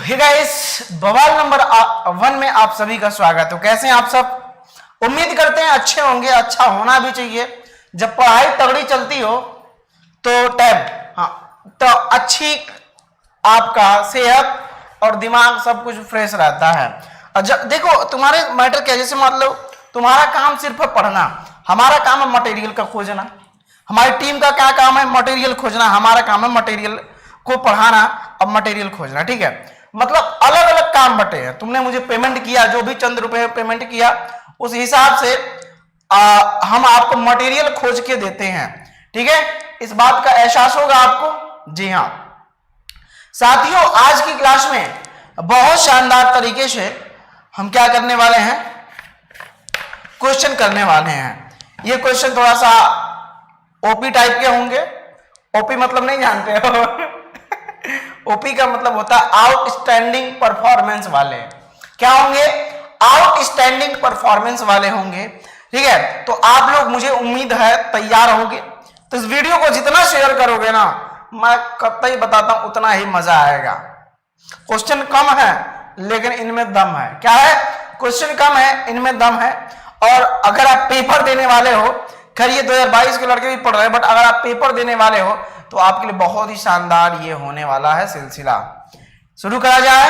Hey guys, बवाल number 1 में आप सभी का स्वागत है। कैसे हैं आप सब? उम्मीद करते हैं अच्छे होंगे। अच्छा होना भी चाहिए। जब पढ़ाई तगड़ी चलती हो तो तो अच्छी आपका सेहत और दिमाग सब कुछ फ्रेश रहता है। और जब देखो तुम्हारे मैटर क्या, जैसे मान लो तुम्हारा काम सिर्फ है पढ़ना, हमारा काम है मटेरियल का खोजना। हमारी टीम का क्या काम है? मटेरियल खोजना। हमारा काम है मटेरियल को पढ़ाना और मटेरियल खोजना। ठीक है, मतलब अलग अलग काम बटे हैं। तुमने मुझे पेमेंट किया, जो भी चंद रुपए पेमेंट किया, उस हिसाब से हम आपको मटेरियल खोज के देते हैं। ठीक है, इस बात का एहसास होगा आपको। जी हाँ साथियों, आज की क्लास में बहुत शानदार तरीके से हम क्या करने वाले हैं? क्वेश्चन करने वाले हैं। ये क्वेश्चन थोड़ा सा ओपी टाइप के होंगे। ओपी मतलब नहीं जानते हो? ओपी का मतलब होता है आउटस्टैंडिंग परफॉर्मेंस वाले। क्या होंगे? आउटस्टैंडिंग परफॉर्मेंस वाले होंगे। ठीक है, तो आप लोग, मुझे उम्मीद है, तैयार होंगे। तो इस वीडियो को जितना शेयर करोगे ना, मैं कतई बताता हूं उतना ही मजा आएगा। क्वेश्चन कम है लेकिन इनमें दम है। क्या है? क्वेश्चन कम है, इनमें दम है। और अगर आप पेपर देने वाले हो, खैर ये 2022 के लड़के भी पढ़ रहे हैं, बट अगर आप पेपर देने वाले हो तो आपके लिए बहुत ही शानदार ये होने वाला है सिलसिला। शुरू करा जाए?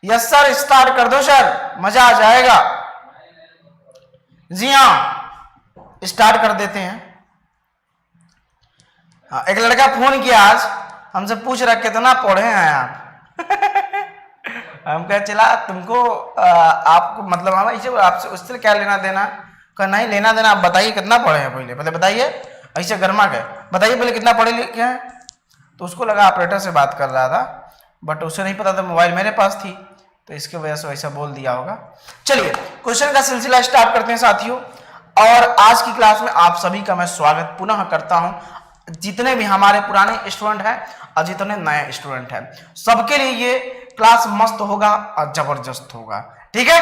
यस सर, स्टार्ट कर दो सर, मजा आ जाएगा। जी हाँ, स्टार्ट कर देते हैं। हाँ, एक लड़का फोन किया आज, हमसे पूछ रहा कितना पढ़े हैं आप? हम कह चला तुमको आपको मतलब हम ऐसे आपसे उससे क्या लेना देना? कहा नहीं लेना देना, आप बताइए कितना पढ़े हैं। पहले बताइए, ऐसे गर्मा गए, बताइए पहले कितना पढ़े लिखे हैं। तो उसको लगा ऑपरेटर से बात कर रहा था, बट उसे नहीं पता था मोबाइल मेरे पास थी, तो इसके वजह से वैसा बोल दिया होगा। चलिए क्वेश्चन का सिलसिला स्टार्ट करते हैं साथियों। और आज की क्लास में आप सभी का मैं स्वागत पुनः करता हूं। जितने भी हमारे पुराने स्टूडेंट हैं और जितने नए स्टूडेंट हैं, सबके लिए ये क्लास मस्त होगा और जबरदस्त होगा। ठीक है,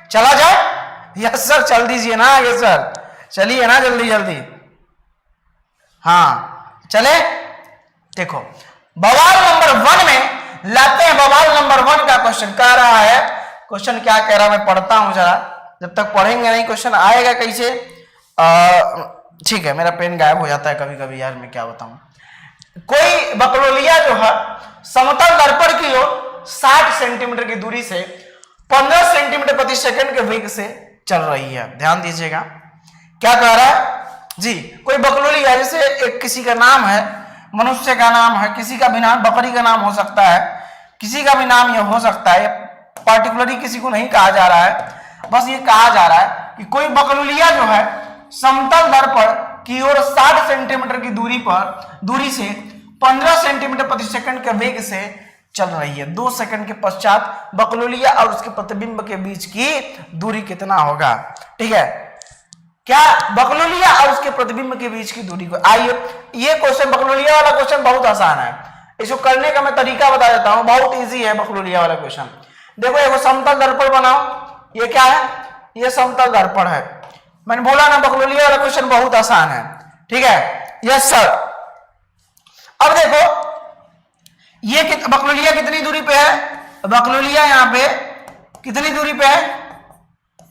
चला जाए? यस सर, चल दीजिए ना आगे सर, चलिए ना जल्दी जल्दी। हाँ चले, देखो बवाल नंबर 1 में लाते हैं। बवाल नंबर 1 का क्वेश्चन कह रहा है, क्वेश्चन क्या कह रहा है मैं पढ़ता हूं जरा, जब तक पढ़ेंगे नहीं क्वेश्चन आएगा कैसे? ठीक है, मेरा पेन गायब हो जाता है कभी कभी यार, मैं क्या बताऊं। कोई बकलोलिया जो है समतल दर्पण की ओर 60 सेंटीमीटर की दूरी से 15 सेंटीमीटर प्रति सेकंड के वेग से चल रही है। ध्यान दीजिएगा क्या कह रहा है जी। कोई बकलोलिया, जैसे एक किसी का नाम है, मनुष्य का नाम है, किसी का भी नाम, बकरी का नाम हो सकता है, किसी का भी नाम यह हो सकता है, पार्टिकुलरली किसी को नहीं कहा जा रहा है, बस ये कहा जा रहा है कि कोई बकलोलिया जो है समतल दर्पण की ओर 60 सेंटीमीटर की दूरी से 15 सेंटीमीटर प्रति सेकंड के वेग से चल रही है। 2 सेकंड के पश्चात बकलोलिया और उसके प्रतिबिंब के बीच की दूरी कितना होगा? ठीक है, क्या बकलोलिया और उसके प्रतिबिंब के बीच की दूरी को, आइए ये क्वेश्चन, बकलोलिया वाला क्वेश्चन बहुत आसान है। इसको करने का मैं तरीका बता देता हूं, बहुत इजी है बकलोलिया वाला क्वेश्चन। देखो एक समतल दर्पण बनाओ, ये क्या है? ये समतल दर्पण है। मैंने बोला ना बकलोलिया वाला क्वेश्चन बहुत आसान है। ठीक है, यस सर। अब देखो ये बकलोलिया कितनी दूरी पे है? बकलोलिया यहां पे कितनी दूरी पे है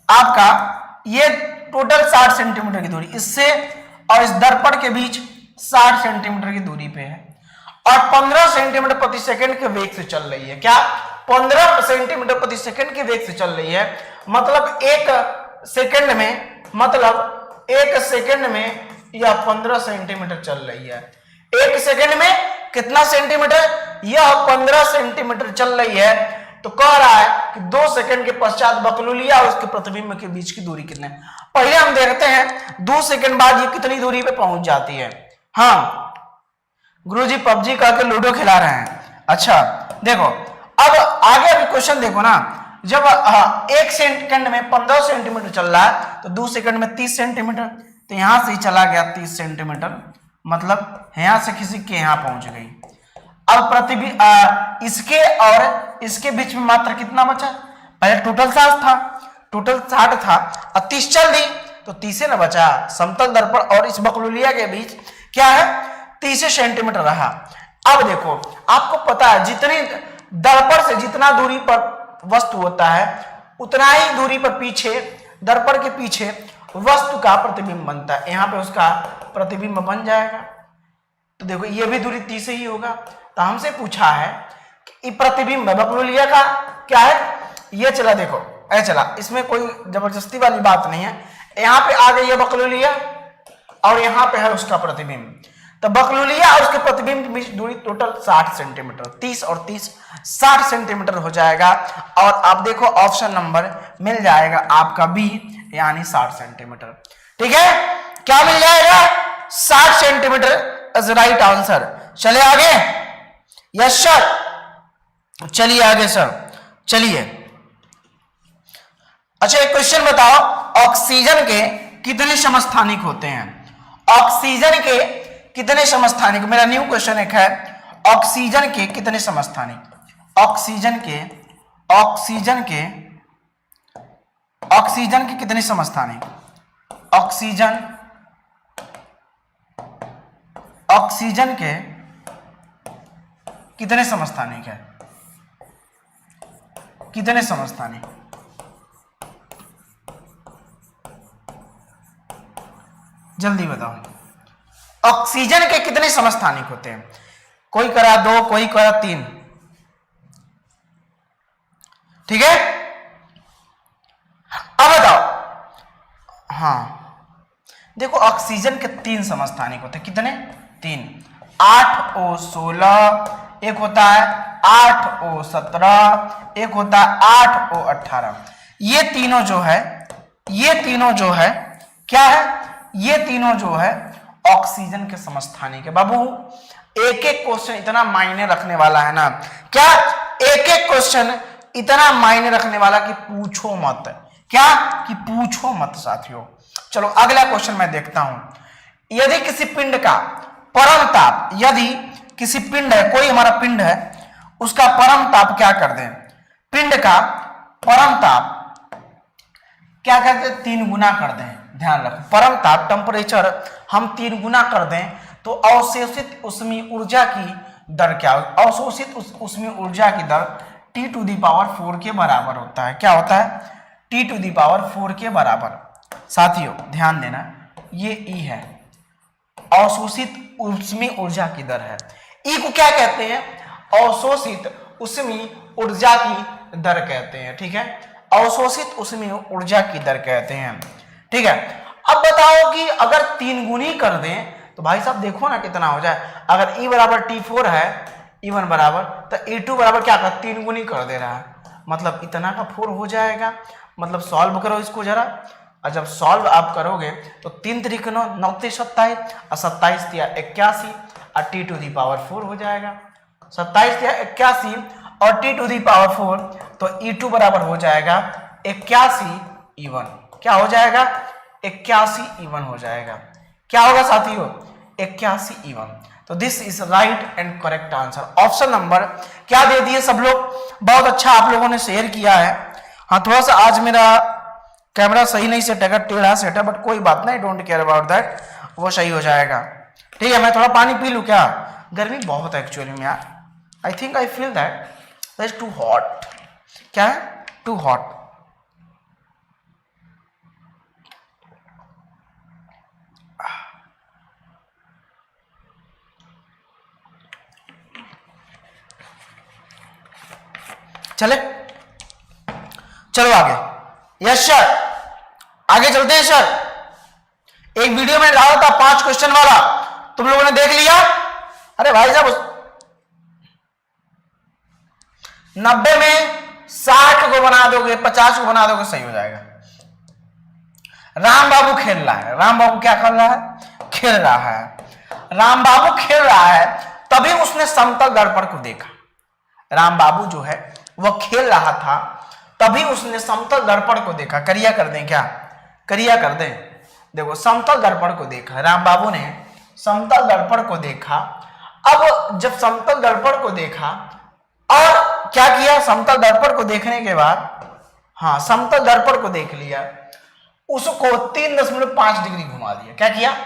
आपका? ये टोटल 60 सेंटीमीटर की दूरी, इससे और इस दर्पण के बीच 60 सेंटीमीटर की दूरी पे है और 15 सेंटीमीटर प्रति सेकंड के वेग से चल रही है। क्या? 15 सेंटीमीटर प्रति सेकंड के वेग से चल रही है। मतलब एक सेकंड में यह 15 सेंटीमीटर चल रही है। एक सेकंड में कितना सेंटीमीटर? यह 15 सेंटीमीटर चल रही है। तो कह रहा है कि 2 सेकंड के पश्चात बकलोलिया और उसके प्रतिबिंब के बीच की दूरी कितनी है। पहले हम देखते हैं 2 सेकंड बाद ये कितनी दूरी पे पहुंच जाती है। हाँ गुरुजी पबजी करके लूडो खिला रहे हैं। अच्छा देखो, अब आगे अभी क्वेश्चन देखो ना, जब 1 सेकंड में 15 सेंटीमीटर चल रहा है तो 2 सेकंड में 30 सेंटीमीटर, तो यहां से ही चला गया 30 सेंटीमीटर, मतलब यहां से खिसक के यहां पहुंच गई। अब प्रतिबिंब इसके और इसके बीच में मात्र कितना बचा? पहले टोटल 60 था और 30 चल दी तो 30 ना बचा। समतल दर्पण और इस बकलोलिया के बीच क्या है? 30 सेंटीमीटर रहा। अब देखो आपको पता है जितनी दर्पण से जितना दूरी पर वस्तु होता है उतना ही दूरी पर पीछे, दर्पण के पीछे वस्तु का प्रतिबिंब बनता है। यहां पे उसका प्रतिबिंब बन जाएगा। तो देखो ये भी दूरी 30 ही होगा। तो हमसे पूछा है कि प्रतिबिंब बकलुलिया का क्या है, ये चला, देखो ऐ चला, इसमें कोई जबरदस्ती वाली बात नहीं है। यहां पे आ गई है बकलुलिया और यहां पे है उसका प्रतिबिंब। तो बकलुलिया और उसके प्रतिबिंब के बीच दूरी टोटल 60 सेंटीमीटर, 30 और 30 60 सेंटीमीटर हो जाएगा। और आप देखो ऑप्शन नंबर मिल जाएगा आपका बी, यानी 60 सेंटीमीटर। ठीक है, क्या मिल जाएगा? 60 सेंटीमीटर इज राइट आंसर। चले आगे। यस सर, चलिए आगे सर, चलिए। अच्छा एक क्वेश्चन बताओ, ऑक्सीजन के कितने समस्थानिक होते हैं? ऑक्सीजन के कितने समस्थानिक, मेरा न्यू क्वेश्चन एक है, ऑक्सीजन के कितने समस्थानिक? ऑक्सीजन के कितने समस्थानिक? ऑक्सीजन के कितने समस्थानिक है? कितने समस्थानिक? जल्दी बताओ, ऑक्सीजन के कितने समस्थानिक होते हैं? कोई करा 2, कोई करा 3। ठीक है, अब बताओ। हाँ देखो, ऑक्सीजन के 3 समस्थानिक होते हैं। कितने? 3। 8O16, एक होता है 8O17, एक होता है 8O18। ये तीनों जो है क्या है? ये तीनों जो है ऑक्सीजन के समस्थानिक है। बाबू एक एक क्वेश्चन इतना मायने रखने वाला है ना, क्या एक एक क्वेश्चन इतना मायने रखने वाला कि पूछो मत। क्या कि पूछो मत साथियों। चलो अगला क्वेश्चन मैं देखता हूं। यदि किसी पिंड का परम ताप, यदि किसी पिंड है, कोई हमारा पिंड है, उसका परम ताप क्या कर दें? पिंड का परम ताप क्या करते? 3 गुना कर दें। ध्यान रखो, परम ताप टेम्परेचर हम 3 गुना कर दें तो अवशोषित ऊष्मीय ऊर्जा की दर क्या होगी? अवशोषित ऊष्मीय ऊर्जा की दर T⁴ के बराबर होता है। क्या होता है? T⁴ के बराबर। साथियों ध्यान देना, ये E है, अवशोषित ऊष्मीय ऊर्जा की दर है। E को क्या कहते हैं? अवशोषित ऊष्मीय ऊर्जा की दर कहते हैं। ठीक है, अवशोषित ऊष्मीय ऊर्जा की दर कहते हैं। ठीक है, अब बताओ कि अगर 3 गुनी कर दें तो भाई साहब देखो ना कितना हो जाए। अगर E बराबर T4 है, E1 बराबर, तो E2 बराबर क्या कर 3 गुनी कर दे रहा है, मतलब इतना का 4 हो जाएगा। मतलब सॉल्व करो इसको जरा, और जब सॉल्व आप करोगे तो 3 तरीके 9, 9 × 27 और 27 × 81 और T⁴ हो जाएगा। 27 × 81 और T⁴ तो E2 बराबर हो जाएगा 81 E1। क्या हो जाएगा? 81 E1 हो जाएगा। क्या होगा साथियों? 81 E1। तो this is right and correct answer. Option number क्या दे दिए सब लोग? बहुत अच्छा आप लोगों ने शेयर किया है। हाँ थोड़ा सा आज मेरा कैमरा सही नहीं सेट है, टेढ़ा सेट है, बट कोई बात नहीं, डोंट केयर अबाउट दैट, वो सही हो जाएगा। ठीक है, मैं थोड़ा पानी पी लूँ क्या? गर्मी बहुत है एक्चुअली में यार। I think I feel that is too hot. क्या है? Too hot. चले चलो आगे। यस सर, आगे चलते हैं सर। एक वीडियो में डाला था 5 क्वेश्चन वाला, तुम लोगों ने देख लिया? अरे भाई साहब 90 में 60 को बना दोगे, 50 को बना दोगे, सही हो जाएगा। राम बाबू खेल रहा है। राम बाबू क्या कर रहा है? खेल रहा है। राम बाबू खेल रहा है, तभी उसने समतल दर्पण को देखा। राम बाबू जो है वह खेल रहा था, तभी उसने समतल दर्पण को देखा। करिया कर दें क्या? करिया कर दें। देखो समतल दर्पण को देखा, राम बाबू ने समतल दर्पण को देखा। अब जब समतल दर्पण को देखा और क्या किया? समतल दर्पण को देखने के बाद, हाँ समतल दर्पण को देख लिया, उसको 3.5 डिग्री घुमा दिया। क्या किया?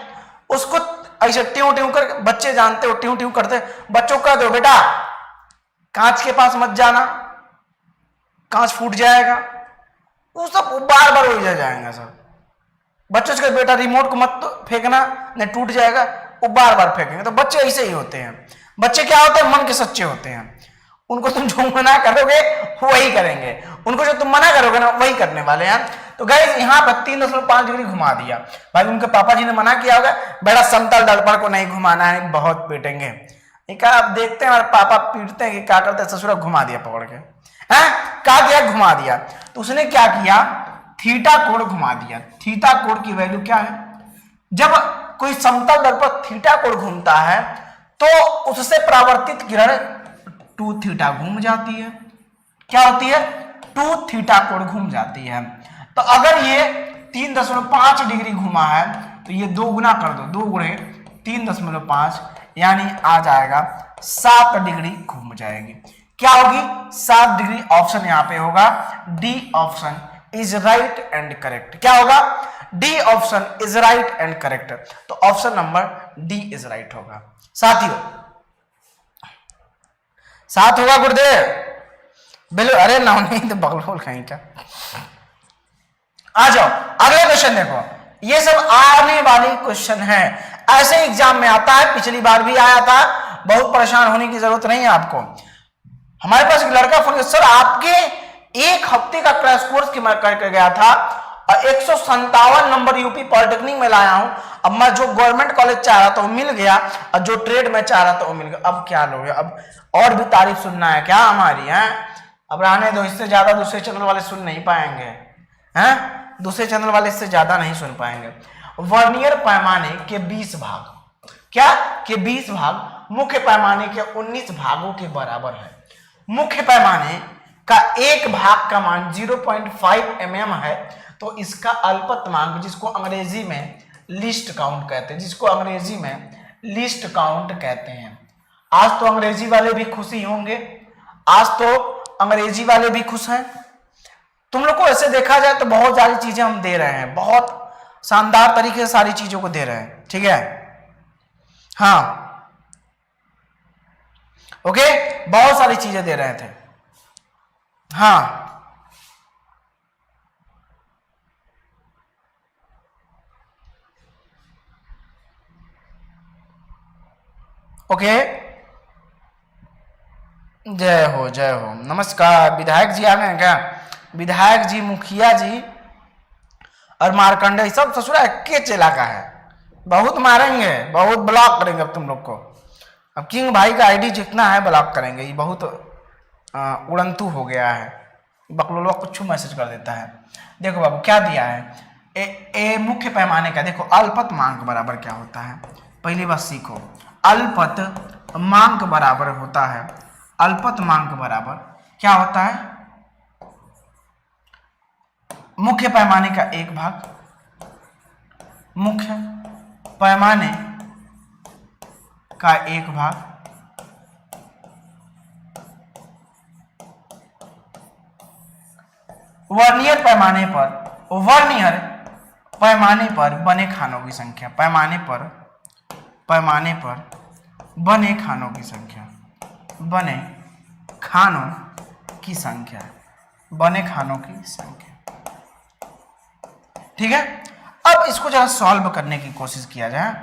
उसको ऐसे ट्यू ट्यू कर, बच्चे जानते हो ट्यू ट्यू करते, बच्चों को कह दो बेटा कांच के पास मत जाना, कांच फूट जाएगा, वो सब बार बार हो जाएगा सब। बच्चों से बेटा रिमोट को मत फेंकना, नहीं टूट जाएगा, वो बार बार फेंकेंगे। तो बच्चे ऐसे ही होते हैं। बच्चे क्या होते हैं, मन के सच्चे होते हैं। उनको तुम जो मना करोगे वही करेंगे, उनको जो तुम मना करोगे ना वही करने वाले हैं। तो गाइस यहाँ पर 3.5 डिग्री घुमा दिया। भाई उनके पापा जी ने मना किया होगा बेटा समतल दर्पण को नहीं घुमाना है, बहुत पीटेंगे। एक आप देखते हैं हमारे पापा पीटते हैं कि क्या करते हैं, ससुरा घुमा दिया पकड़ के, हैं क्या किया, घुमा दिया। तो उसने क्या किया, थीटा कोण घुमा दिया। थीटा कोण की वैल्यू क्या है, जब कोई समतल दर्पण थीटा कोण घूमता है तो उससे परावर्तित किरण 2 थीटा घूम जाती है। क्या होती है, 2 थीटा कोण घूम जाती है। तो अगर ये 3.5 डिग्री घुमा है तो ये 2 गुना कर दो, 2 गुणे 3.5 यानी आ जाएगा 7 डिग्री घूम जाएगी। क्या होगी, 7 डिग्री। ऑप्शन यहां पे होगा D option is right and correct. क्या होगा, D option is right and correct. तो option number D is right होगा। साथियों साथ होगा गुरुदेव, बिल्कुल। अरे ना नहीं तो बगल कहीं क्या। आ जाओ अगले क्वेश्चन देखो, ये सब आने वाली क्वेश्चन है, ऐसे एग्जाम में आता है, पिछली बार भी आया था, बहुत परेशान होने की जरूरत नहीं है आपको। हमारे पास एक लड़का फोन, सर आपके 1 हफ्ते का क्रैश कोर्स की मैं करके गया था और 157 नंबर यूपी पॉलिटेक्निक में लाया हूं। अब मैं जो गवर्नमेंट कॉलेज चाह रहा था वो मिल गया और जो ट्रेड में चाह रहा था वो मिल गया। अब क्या लोगे, अब और भी तारीफ सुनना है क्या हमारी, है? अब रहने दो, इससे ज्यादा दूसरे चैनल वाले सुन नहीं पाएंगे, हैं? दूसरे चैनल वाले इससे ज्यादा नहीं सुन पाएंगे। वर्नियर पैमाने के 20 भाग, क्या के 20 भाग मुख्य पैमाने के 19 भागों के बराबर है। मुख्य पैमाने का एक भाग का मान 0.5 mm है, तो इसका अल्पतमांक, जिसको अंग्रेजी में लीस्ट काउंट कहते हैं, जिसको अंग्रेजी में लीस्ट काउंट कहते हैं। आज तो अंग्रेजी वाले भी खुशी होंगे, आज तो अंग्रेजी वाले भी खुश हैं। तुम लोग को ऐसे देखा जाए तो बहुत सारी चीजें हम दे रहे हैं, बहुत शानदार तरीके से सारी चीजों को दे रहे हैं, ठीक है? हाँ ओके, बहुत सारी चीजें दे रहे थे। हाँ ओके, जय हो जय हो। नमस्कार, विधायक जी आ गए हैं क्या? विधायक जी, मुखिया जी और मार्कंडे सब ससुरा के चेला का है। बहुत मारेंगे, बहुत ब्लॉक करेंगे अब तुम लोग को। अब किंग भाई का आईडी जितना है ब्लॉक करेंगे, ये बहुत उड़ंतु हो गया है, बकलोलवा कुछ मैसेज कर देता है। देखो बाबू क्या दिया है, ए मुख्य पैमाने का देखो, अल्पतमांक बराबर क्या होता है, पहली बात सीखो। अल्पतमांक बराबर होता है, अल्पतमांक बराबर क्या होता है, मुख्य पैमाने का एक भाग, मुख्य पैमाने का एक भाग वर्नियर पैमाने पर, वर्नियर पैमाने पर बने खानों की संख्या, पैमाने पर बने खानों की संख्या, बने खानों की संख्या, बने खानों की संख्या, ठीक है? अब इसको जरा सॉल्व करने की कोशिश किया जाए,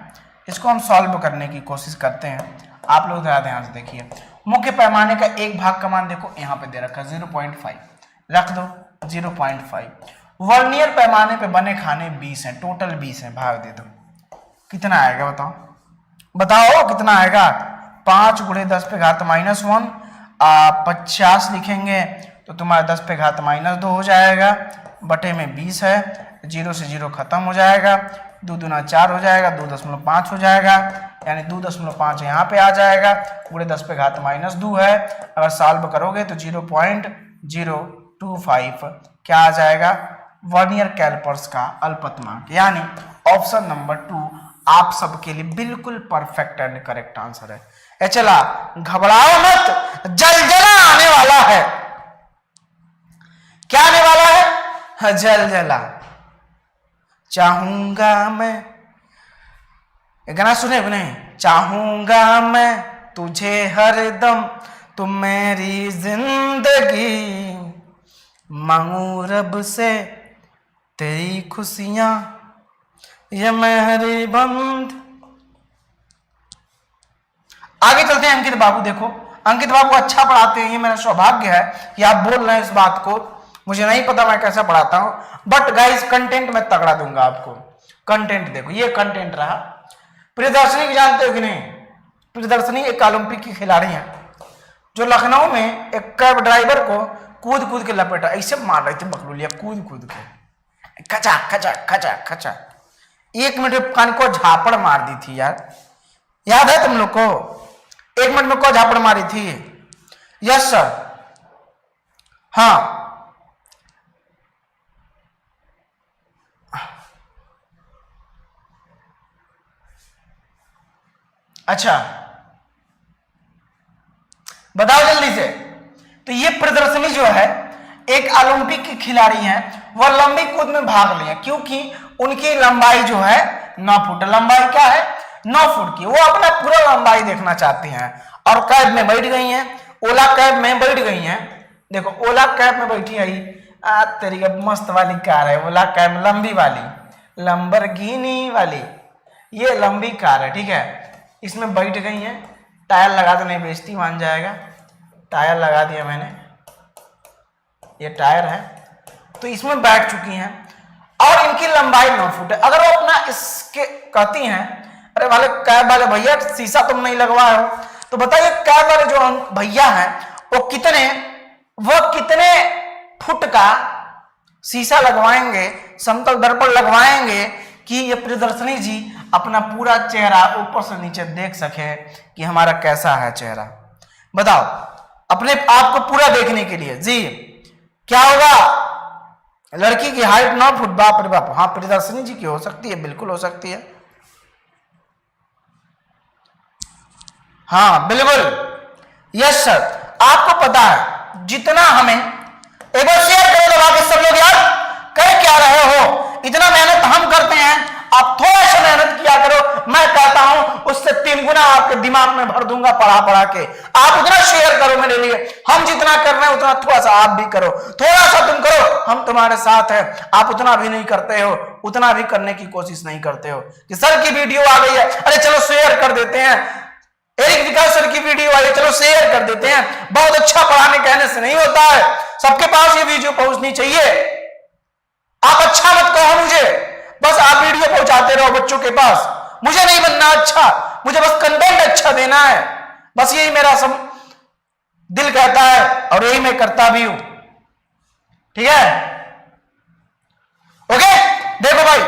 इसको हम सॉल्व करने की कोशिश करते हैं। आप लोग जरा ध्यान से देखिए, मुख्य पैमाने का एक भाग का मान देखो यहाँ पे दे रखा है 0.5, रख दो 0.5। वर्नियर पैमाने पे बने खाने 20 हैं, टोटल 20 हैं, भाग दे दो, कितना आएगा बताओ, बताओ कितना आएगा? 5 गुणे 10 पे घात -1, 50 लिखेंगे तो तुम्हारा 10 पे घात -2 हो जाएगा, बटे में 20 है, 0 से 0 खत्म हो जाएगा, 2 दूना 4 हो जाएगा, 2.5 हो जाएगा, यानी 2.5 यहाँ पे आ जाएगा, गुणे 10 पे घात -2 है। अगर सॉल्व करोगे तो 0.025 क्या आ जाएगा, वर्नियर कैलिपर्स का अल्पतमांक, यानी ऑप्शन नंबर 2 आप सबके लिए बिल्कुल परफेक्ट एंड करेक्ट आंसर है। चला घबराओ मत, जलजला आने वाला है। क्या आने वाला है? जलजला। चाहूंगा मैं, गाना सुने कि नहीं? चाहूंगा मैं तुझे हरदम, तुम मेरी जिंदगी, मांगू रब से तेरी खुशियां, ये मेरी बंद। आगे चलते हैं अंकित बाबू। देखो अंकित बाबू अच्छा पढ़ाते हैं, ये मेरा सौभाग्य है कि आप बोल रहे हैं इस बात को। मुझे नहीं पता मैं कैसा पढ़ाता हूं, बट गाइस कंटेंट मैं तगड़ा दूंगा आपको। कंटेंट देखो, ये कंटेंट रहा। प्रियदर्शनी जानते हो कि नहीं? प्रियदर्शनी एक ओलंपिक की खिलाड़ी है जो लखनऊ में एक कैब ड्राइवर को कूद कूद के लपेटा, ऐसे मार रही थी बकलूलिया कूद कूद के, खचा खचा खचा खचा। 1 मिनट में कान को झापड़ मार दी थी यार, याद है तुम लोग को? 1 मिनट में को झापड़ मारी थी। यस सर, हाँ अच्छा बताओ जल्दी से। तो ये प्रदर्शनी जो है, एक ओलंपिक की खिलाड़ी हैं, वह लंबी कूद में भाग लिए क्योंकि उनकी लंबाई जो है 9 फुट। लंबाई क्या है? 9 फुट की। वो अपना पूरा लंबाई देखना चाहती हैं और कैब में बैठ गई हैं, ओला कैब में बैठ गई हैं। देखो ओला कैब में बैठी है, तेरी मस्त वाली कार है ओला कैब, लंबी वाली लंबरगिनी वाली, ये लंबी कार है, ठीक है। इसमें बैठ गई हैं, टायर लगा दो नहीं बेइज्जती मान जाएगा। टायर लगा दिया मैंने, ये टायर है, तो इसमें बैठ चुकी हैं और इनकी लंबाई 9 फुट है। अगर वो अपना इसके कहती हैं, अरे वाले कैब वाले भैया शीशा तुम नहीं लगवाए हो, तो बताइए कैब वाले जो भैया हैं वो कितने फुट का शीशा लगवाएंगे, समतल दर्पण लगवाएंगे कि ये प्रियदर्शनी जी अपना पूरा चेहरा ऊपर से नीचे देख सके कि हमारा कैसा है चेहरा। बताओ, अपने आप को पूरा देखने के लिए जी क्या होगा? लड़की की हाइट 9 फुट, बाप रे बाप। हाँ प्रियदर्शनी जी की हो सकती है, बिल्कुल हो सकती है, हाँ बिल्कुल। यस सर, आपको पता है जितना हमें, एक बार शेयर करो दबा के सब लोग यार, कर क्या रहे हो? इतना मेहनत हम करते हैं, आप थोड़ा सा मेहनत किया करो। मैं कहता हूं उससे 3 गुना आपके दिमाग में भर दूंगा पढ़ा पढ़ा के। आप उतना शेयर करो मेरे लिए, हम जितना कर रहे हैं उतना थोड़ा सा आप भी करो, थोड़ा सा तुम करो, हम तुम्हारे साथ हैं। आप उतना भी नहीं करते हो, उतना भी करने की कोशिश नहीं करते हो कि सर की वीडियो आ गई है, अरे चलो शेयर कर देते हैं। एरिक विकास सर की वीडियो आई, चलो शेयर कर देते हैं। बहुत अच्छा पढ़ाने कहने से नहीं होता है, सबके पास ये वीडियो पहुंचनी चाहिए। आप अच्छा मत कहो मुझे, बस आप वीडियो पहुंचाते रहो बच्चों के पास। मुझे नहीं बनना अच्छा, मुझे बस कंटेंट अच्छा देना है, बस यही मेरा सब दिल कहता है और यही मैं करता भी हूं, ठीक है? ओके, देखो भाई,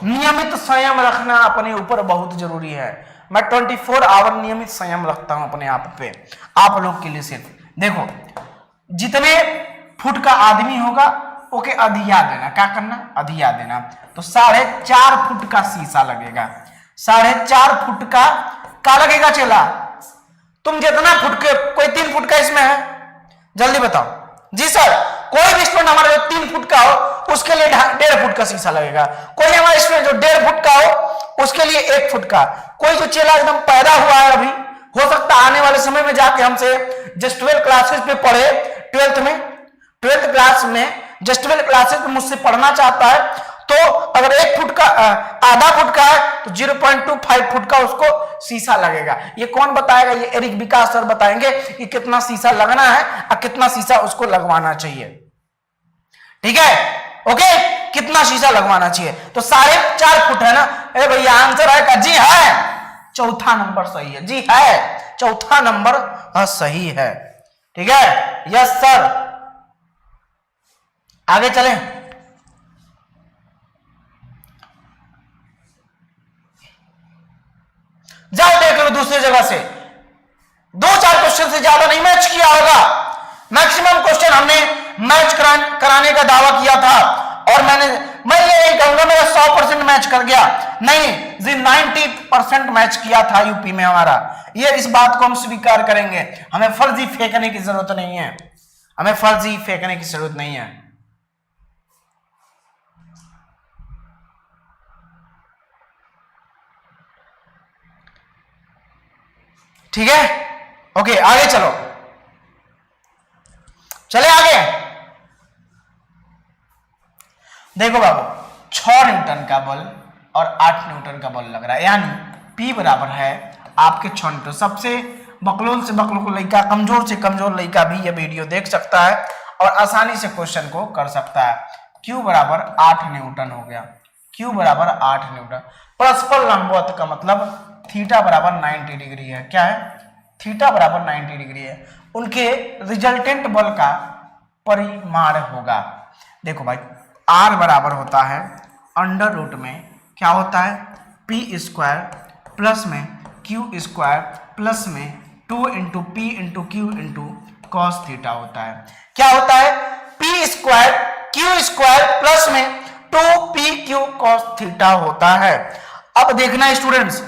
नियमित संयम रखना अपने ऊपर बहुत जरूरी है। मैं 24 आवर नियमित संयम रखता हूं अपने आप पे, आप लोग के लिए सिर्फ। देखो, जितने फुट का आदमी होगा ओके अधिया देना, क्या करना? अधिया देना। तो 4.5 फुट का शीशा लगेगा, 4.5 फुट का लगेगा चेला। तुम जितना फुट के, कोई 3 फुट का इसमें है? जल्दी बताओ। जी सर, कोई भी स्टूडेंट हमारा जो 3 फुट का हो उसके लिए 1.5 फुट का शीशा लगेगा। कोई हमारा स्टूडेंट जो 1.5 फुट का हो उसके लिए 1 फुट का। कोई जो चेला एकदम पैदा हुआ है अभी, हो सकता है आने वाले समय में जाके हमसे जस्ट 12 क्लासेस पे पढ़े, 12th क्लास में जस्ट 12 क्लासेस में मुझसे पढ़ना चाहता है, तो अगर 1 फुट का, आधा फुट का है तो 0.25 फुट का उसको शीशा लगेगा। ये कौन बताएगा? ये एरिक विकास सर बताएंगे कि कितना शीशा लगना है और कितना शीशा उसको लगवाना चाहिए, ठीक है? ओके, कितना शीशा लगवाना चाहिए? तो 4.5 फुट है ना? अरे भैया आंसर है का? जी है, चौथा नंबर सही है। जी है, चौथा नंबर सही है, ठीक है? यस सर, आगे चलें। जाओ देख लो दूसरी जगह से, 2-4 क्वेश्चन से ज्यादा नहीं मैच किया होगा। मैक्सिमम क्वेश्चन हमने मैच कराने का दावा किया था और मैं ये नहीं कहूंगा मेरा 100% मैच कर गया, नहीं जी 90% मैच किया था यूपी में हमारा। ये इस बात को हम स्वीकार करेंगे, हमें फर्जी फेंकने की जरूरत नहीं है, हमें फर्जी फेंकने की जरूरत नहीं है। ठीक है, ओके आगे चलो। चले आगे। देखो बाबू 6 न्यूटन का बल और 8 न्यूटन का बल लग रहा है, यानी P बराबर है आपके 6 न्यूटन। सबसे बकलोल से बकलोल लड़का, कमजोर से कमजोर लड़का भी ये वीडियो देख सकता है और आसानी से क्वेश्चन को कर सकता है। Q बराबर 8 न्यूटन हो गया, Q बराबर 8 न्यूटन। परस्पर लंबवत का मतलब थीटा बराबर 90 डिग्री है। क्या है? थीटा बराबर 90 डिग्री है। उनके रिजल्टेंट बल का परिमाण होगा। देखो भाई R बराबर होता है अंडर रूट में क्या होता है P स्क्वायर प्लस में Q स्क्वायर प्लस में 2 into P into Q into cos theta होता है। क्या होता है? P square Q square plus में 2PQ कॉस थीटा होता है। अब देखना स्टूडेंट्स,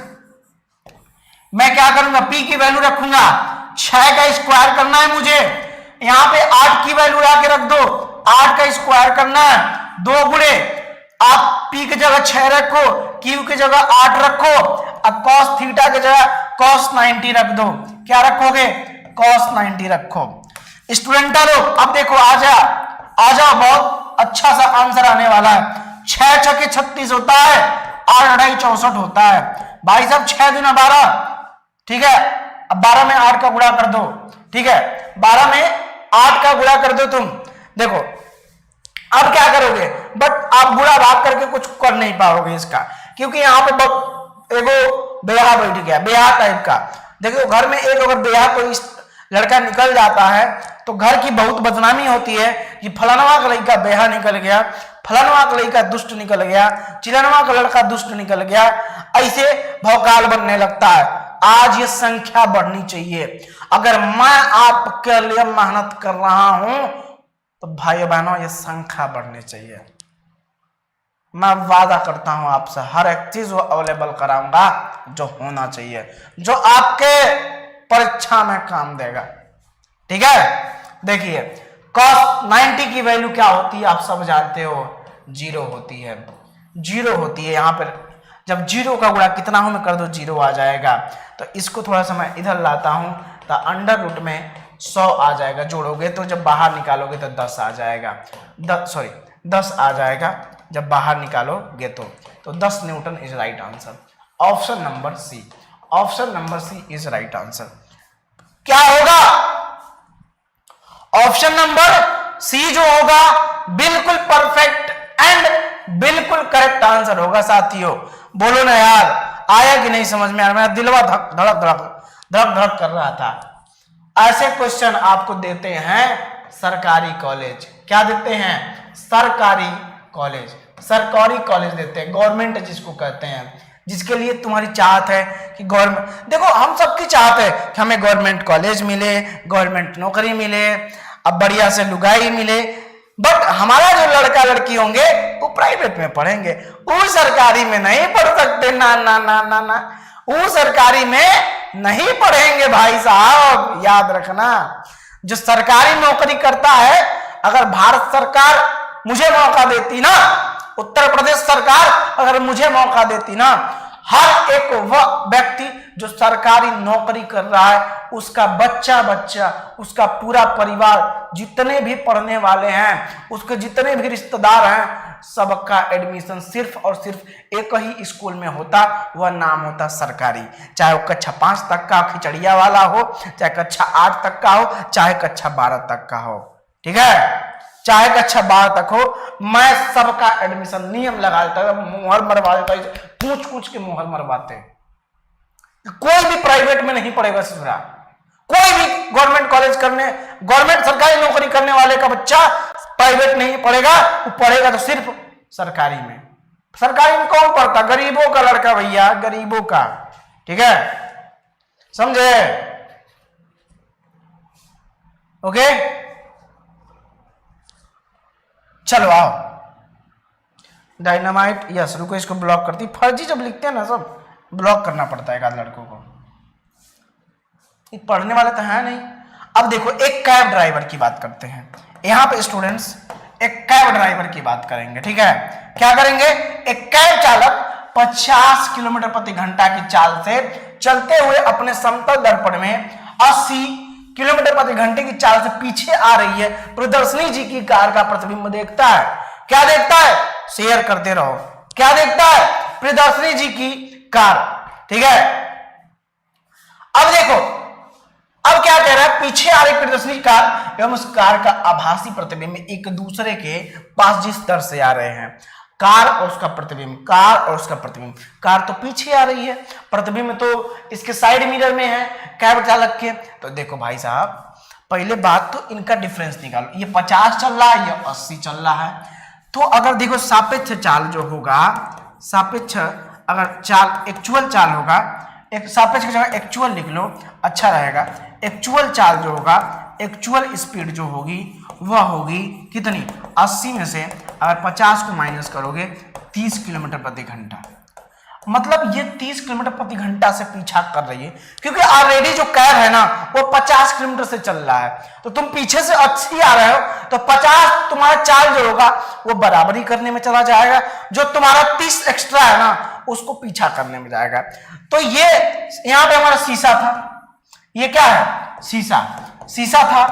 मैं क्या करूंगा, P की वैल्यू रखूंगा, 6 का स्क्वायर करना है मुझे, यहां पे 8 की वैल्यू लाके रख दो, 8 का स्क्वायर करना है, 2 गुणे आप P की जगह 6 रखो, Q की जगह 8 रखो, अब cos थीटा की जगह cos 90 रख दो। क्या रखोगे? cos 90 रखो। स्टूडेंट लोग अब देखो, आ जाओ, बहुत अच्छा सा आंसर आने वाला है। 6 छके 36 होता है, 8 अढ़ाई 64 होता है। भाई साहब 6 दूना 12, ठीक है। अब 12 में 8 का गुणा कर दो, ठीक है, 12 में 8 का गुणा कर दो तुम। देखो अब क्या करोगे, बट आप गुणा भाग करके कुछ कर नहीं पाओगे इसका, क्योंकि यहाँ पे एगो बेहा बैठ गया, बेहा टाइप का। देखो घर में एक अगर बेहा कोई लड़का निकल जाता है तो घर की बहुत बदनामी होती है कि फलानवा का लड़का बेहा निकल गया, फलानवा का लड़का दुष्ट निकल गया, चिलनवा का लड़का दुष्ट निकल गया, ऐसे भौकाल बनने लगता है। आज ये संख्या बढ़नी चाहिए। अगर मैं आपके लिए मेहनत कर रहा हूं तो भाई बहनों ये संख्या बढ़नी चाहिए। मैं वादा करता हूं आपसे हर एक चीज वो अवेलेबल कराऊंगा जो होना चाहिए, जो आपके परीक्षा में काम देगा। ठीक है, देखिए cos 90 की वैल्यू क्या होती है आप सब जानते हो, 0 होती है। 0 होती है। यहां पर जब 0 का गुणा कितना हो में कर दो 0 आ जाएगा। तो इसको थोड़ा सा मैं इधर लाता हूं तो अंडर रूट में 100 आ जाएगा, जोड़ोगे तो जब बाहर निकालोगे तो 10 आ जाएगा, 10 आ जाएगा जब बाहर निकालोगे तो 10 newton is right answer. Option number C, option number C is right answer. क्या होगा? ऑप्शन नंबर सी जो होगा बिल्कुल परफेक्ट एंड बिल्कुल करेक्ट आंसर होगा साथियों। बोलो ना यार, आया कि नहीं समझ में? मेरा दिलवा धक धड़क धड़क धड़क धड़क कर रहा था। ऐसे क्वेश्चन आपको देते हैं सरकारी कॉलेज। क्या देते हैं? सरकारी कॉलेज। सरकारी कॉलेज देते हैं, गवर्नमेंट जिसको कहते हैं, जिसके लिए तुम्हारी चाहत है कि गवर्नमेंट, देखो हम सबकी चाहत है कि हमें गवर्नमेंट कॉलेज मिले, गवर्नमेंट नौकरी मिले, अब बढ़िया से लुगाई मिले, बट हमारा जो लड़का लड़की होंगे वो प्राइवेट में पढ़ेंगे, वो सरकारी में नहीं पढ़ सकते। ना ना ना ना ना, वो सरकारी में नहीं पढ़ेंगे भाई साहब, याद रखना। जो सरकारी नौकरी करता है, अगर भारत सरकार मुझे मौका देती ना, उत्तर प्रदेश सरकार अगर मुझे मौका देती ना, हर एक वह व्यक्ति जो सरकारी नौकरी कर रहा है उसका बच्चा बच्चा, उसका पूरा परिवार, जितने भी पढ़ने वाले हैं, उसके जितने भी रिश्तेदार हैं, सबका एडमिशन सिर्फ और सिर्फ एक ही स्कूल में होता, वह नाम होता सरकारी। चाहे वो कक्षा 5 तक का खिचड़िया वाला हो, चाहे कक्षा 8 तक का हो, चाहे कक्षा 12 तक का हो, ठीक है, चाहे कक्षा 12 तक हो, मैं सबका एडमिशन नियम लगा देता, मुहर मरवा देता, पूछ के मुहर मरवाते। कोई भी प्राइवेट में नहीं पढ़ेगा ससुरा, कोई भी गवर्नमेंट कॉलेज करने, गवर्नमेंट सरकारी नौकरी करने वाले का बच्चा प्राइवेट नहीं पढ़ेगा, वो पढ़ेगा तो सिर्फ सरकारी में। सरकारी में कौन पढ़ता? गरीबों का लड़का भैया, गरीबों का। ठीक है, समझे? ओके, चलो आओ। डायनामाइट, यस, रुको इसको ब्लॉक करती। फर्जी जब लिखते हैं ना सब ब्लॉक करना पड़ता है एक आध लड़कों को, ये पढ़ने वाले तो है नहीं। अब देखो एक कैब ड्राइवर की बात करते हैं यहां पे स्टूडेंट्स, एक कैब ड्राइवर की बात करेंगे। ठीक है, क्या करेंगे? एक कैब चालक 50 किलोमीटर प्रति घंटा की चाल से चलते हुए अपने समतल दर्पण में 80 किलोमीटर प्रति घंटे की चाल से पीछे आ रही है प्रियदर्शनी जी की कार का प्रतिबिंब देखता है। क्या देखता है? शेयर करते रहो। क्या देखता है? प्रियदर्शनी जी की कार। ठीक है, अब देखो, अब क्या कह रहा है? पीछे आ रही प्रियदर्शनी कार एवं उस कार का आभासी प्रतिबिंब एक दूसरे के पास जिस तरह से आ रहे हैं, कार और उसका प्रतिबिंब, कार और उसका प्रतिबिंब। कार तो पीछे आ रही है, प्रतिबिंब तो इसके साइड मिरर में है कैब चालक के। तो देखो भाई साहब, पहले बात तो इनका डिफरेंस निकालो। ये 50 चल रहा है, ये 80 चल रहा है। तो अगर देखो सापेक्ष चाल जो होगा, सापेक्ष अगर चाल एक्चुअल चाल होगा, एक सापेक्ष की जगह एक्चुअल लिख लो, अच्छा रहेगा। एक्चुअल चाल जो होगा, एक्चुअल स्पीड जो होगी वह होगी कितनी? 80 में से अगर 50 को माइनस करोगे 30 किलोमीटर प्रति घंटा। मतलब ये 30 किलोमीटर प्रति घंटा से पीछा कर रही है, क्योंकि ऑलरेडी जो कैब है ना वो 50 किलोमीटर से चल रहा है, तो तुम पीछे से 80 आ रहे हो, तो 50 तुम्हारा चाल जो होगा वो बराबरी करने में चला जाएगा, जो तुम्हारा 30 एक्स्ट्रा है ना उसको पीछा करने में जाएगा। तो ये यहां पे हमारा शीशा था, ये क्या है? शीशा, शीशा था।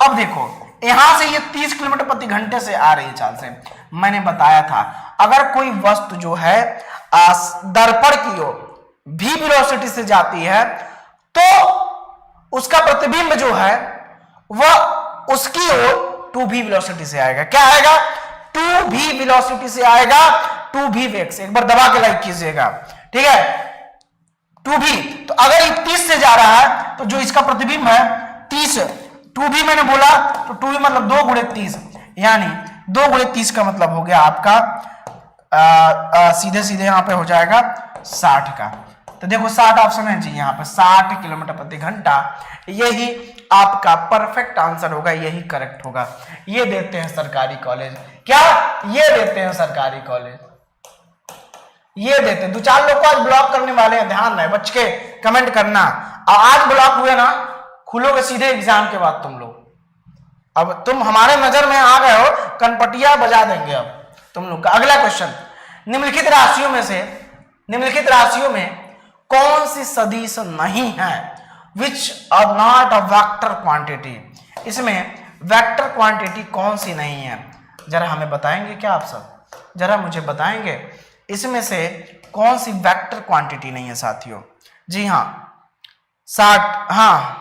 अब देखो यहां से ये 30 किलोमीटर प्रति घंटे से आ रही है चाल से। मैंने बताया था अगर कोई वस्तु जो है दर्पण की ओर v वेलोसिटी से जाती है तो उसका प्रतिबिंब जो है वह उसकी ओर 2v वेलोसिटी से आएगा। क्या आएगा? 2v वेलोसिटी से आएगा, 2v वेग से। एक बार दबा के लाइक कीजिएगा, ठीक है? 2v, तो अगर ये 30 से जा रहा है तो जो इसका प्रतिबिंब है 30, 2v मैंने बोला तो 2v मतलब 2 गुणे 30, यानी 2 गुणे 30 का मतलब हो गया आपका सीधे सीधे यहां पे हो जाएगा 60 का। तो देखो 60 ऑप्शन है जी, यहाँ पे 60 किलोमीटर प्रति घंटा, यही आपका परफेक्ट आंसर होगा, यही करेक्ट होगा। ये देते हैं सरकारी कॉलेज। क्या? ये देते हैं सरकारी कॉलेज, ये देते हैं। 2-4 लोग को आज ब्लॉक करने वाले हैं, ध्यान रहे, बच के कमेंट करना। और आज ब्लॉक हुए ना, खुलोगे सीधे एग्जाम के बाद तुम लोग। अब तुम हमारे नजर में आ गए हो, कनपटिया बजा देंगे अब तुम लोग का। अगला क्वेश्चन, निम्नलिखित राशियों में से, निम्नलिखित राशियों में कौन सी सदिश नहीं है? Which are not a vector quantity. इसमें वेक्टर क्वांटिटी कौन सी नहीं है? जरा हमें बताएंगे क्या आप सब? जरा मुझे बताएंगे इसमें से कौन सी वेक्टर क्वांटिटी नहीं है साथियों? जी हाँ, 60, हाँ,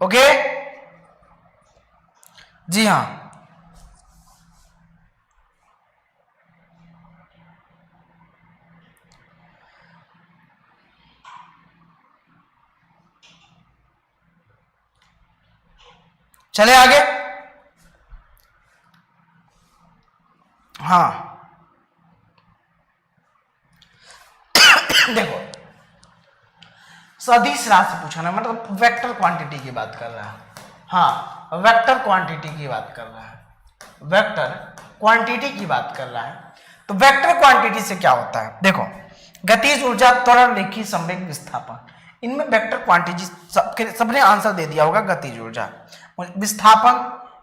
ओके, जी हाँ, चले आगे। हाँ देखो, सदिश राशि पूछा ना, मतलब वेक्टर क्वांटिटी की बात कर रहा है। हाँ, वेक्टर क्वांटिटी की बात कर रहा है, वेक्टर क्वांटिटी की बात कर रहा है। तो वेक्टर क्वांटिटी से क्या होता है? देखो, गतिज ऊर्जा, त्वरण, रेखीय संवेग, विस्थापन, इनमें वेक्टर क्वांटिटी सबने आंसर दे दिया होगा। गतिज ऊर्जा, विस्थापन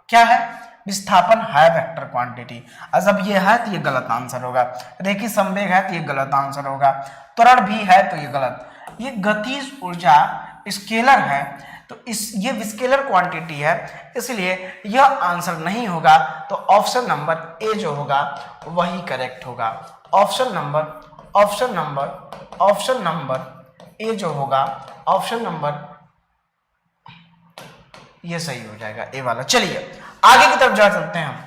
क्या है? विस्थापन है वेक्टर क्वांटिटी। और जब ये है तो ये गलत आंसर होगा। रेखीय संवेग है तो ये गलत आंसर होगा। त्वरण भी है तो ये गलत। ये गतिज ऊर्जा स्केलर है, तो ये स्केलर क्वांटिटी है, इसलिए यह आंसर नहीं होगा। तो ऑप्शन नंबर ए जो होगा वही करेक्ट होगा। ऑप्शन नंबर ए जो होगा, ऑप्शन नंबर ये सही हो जाएगा, ए वाला। चलिए आगे की तरफ जा चलते हैं हम।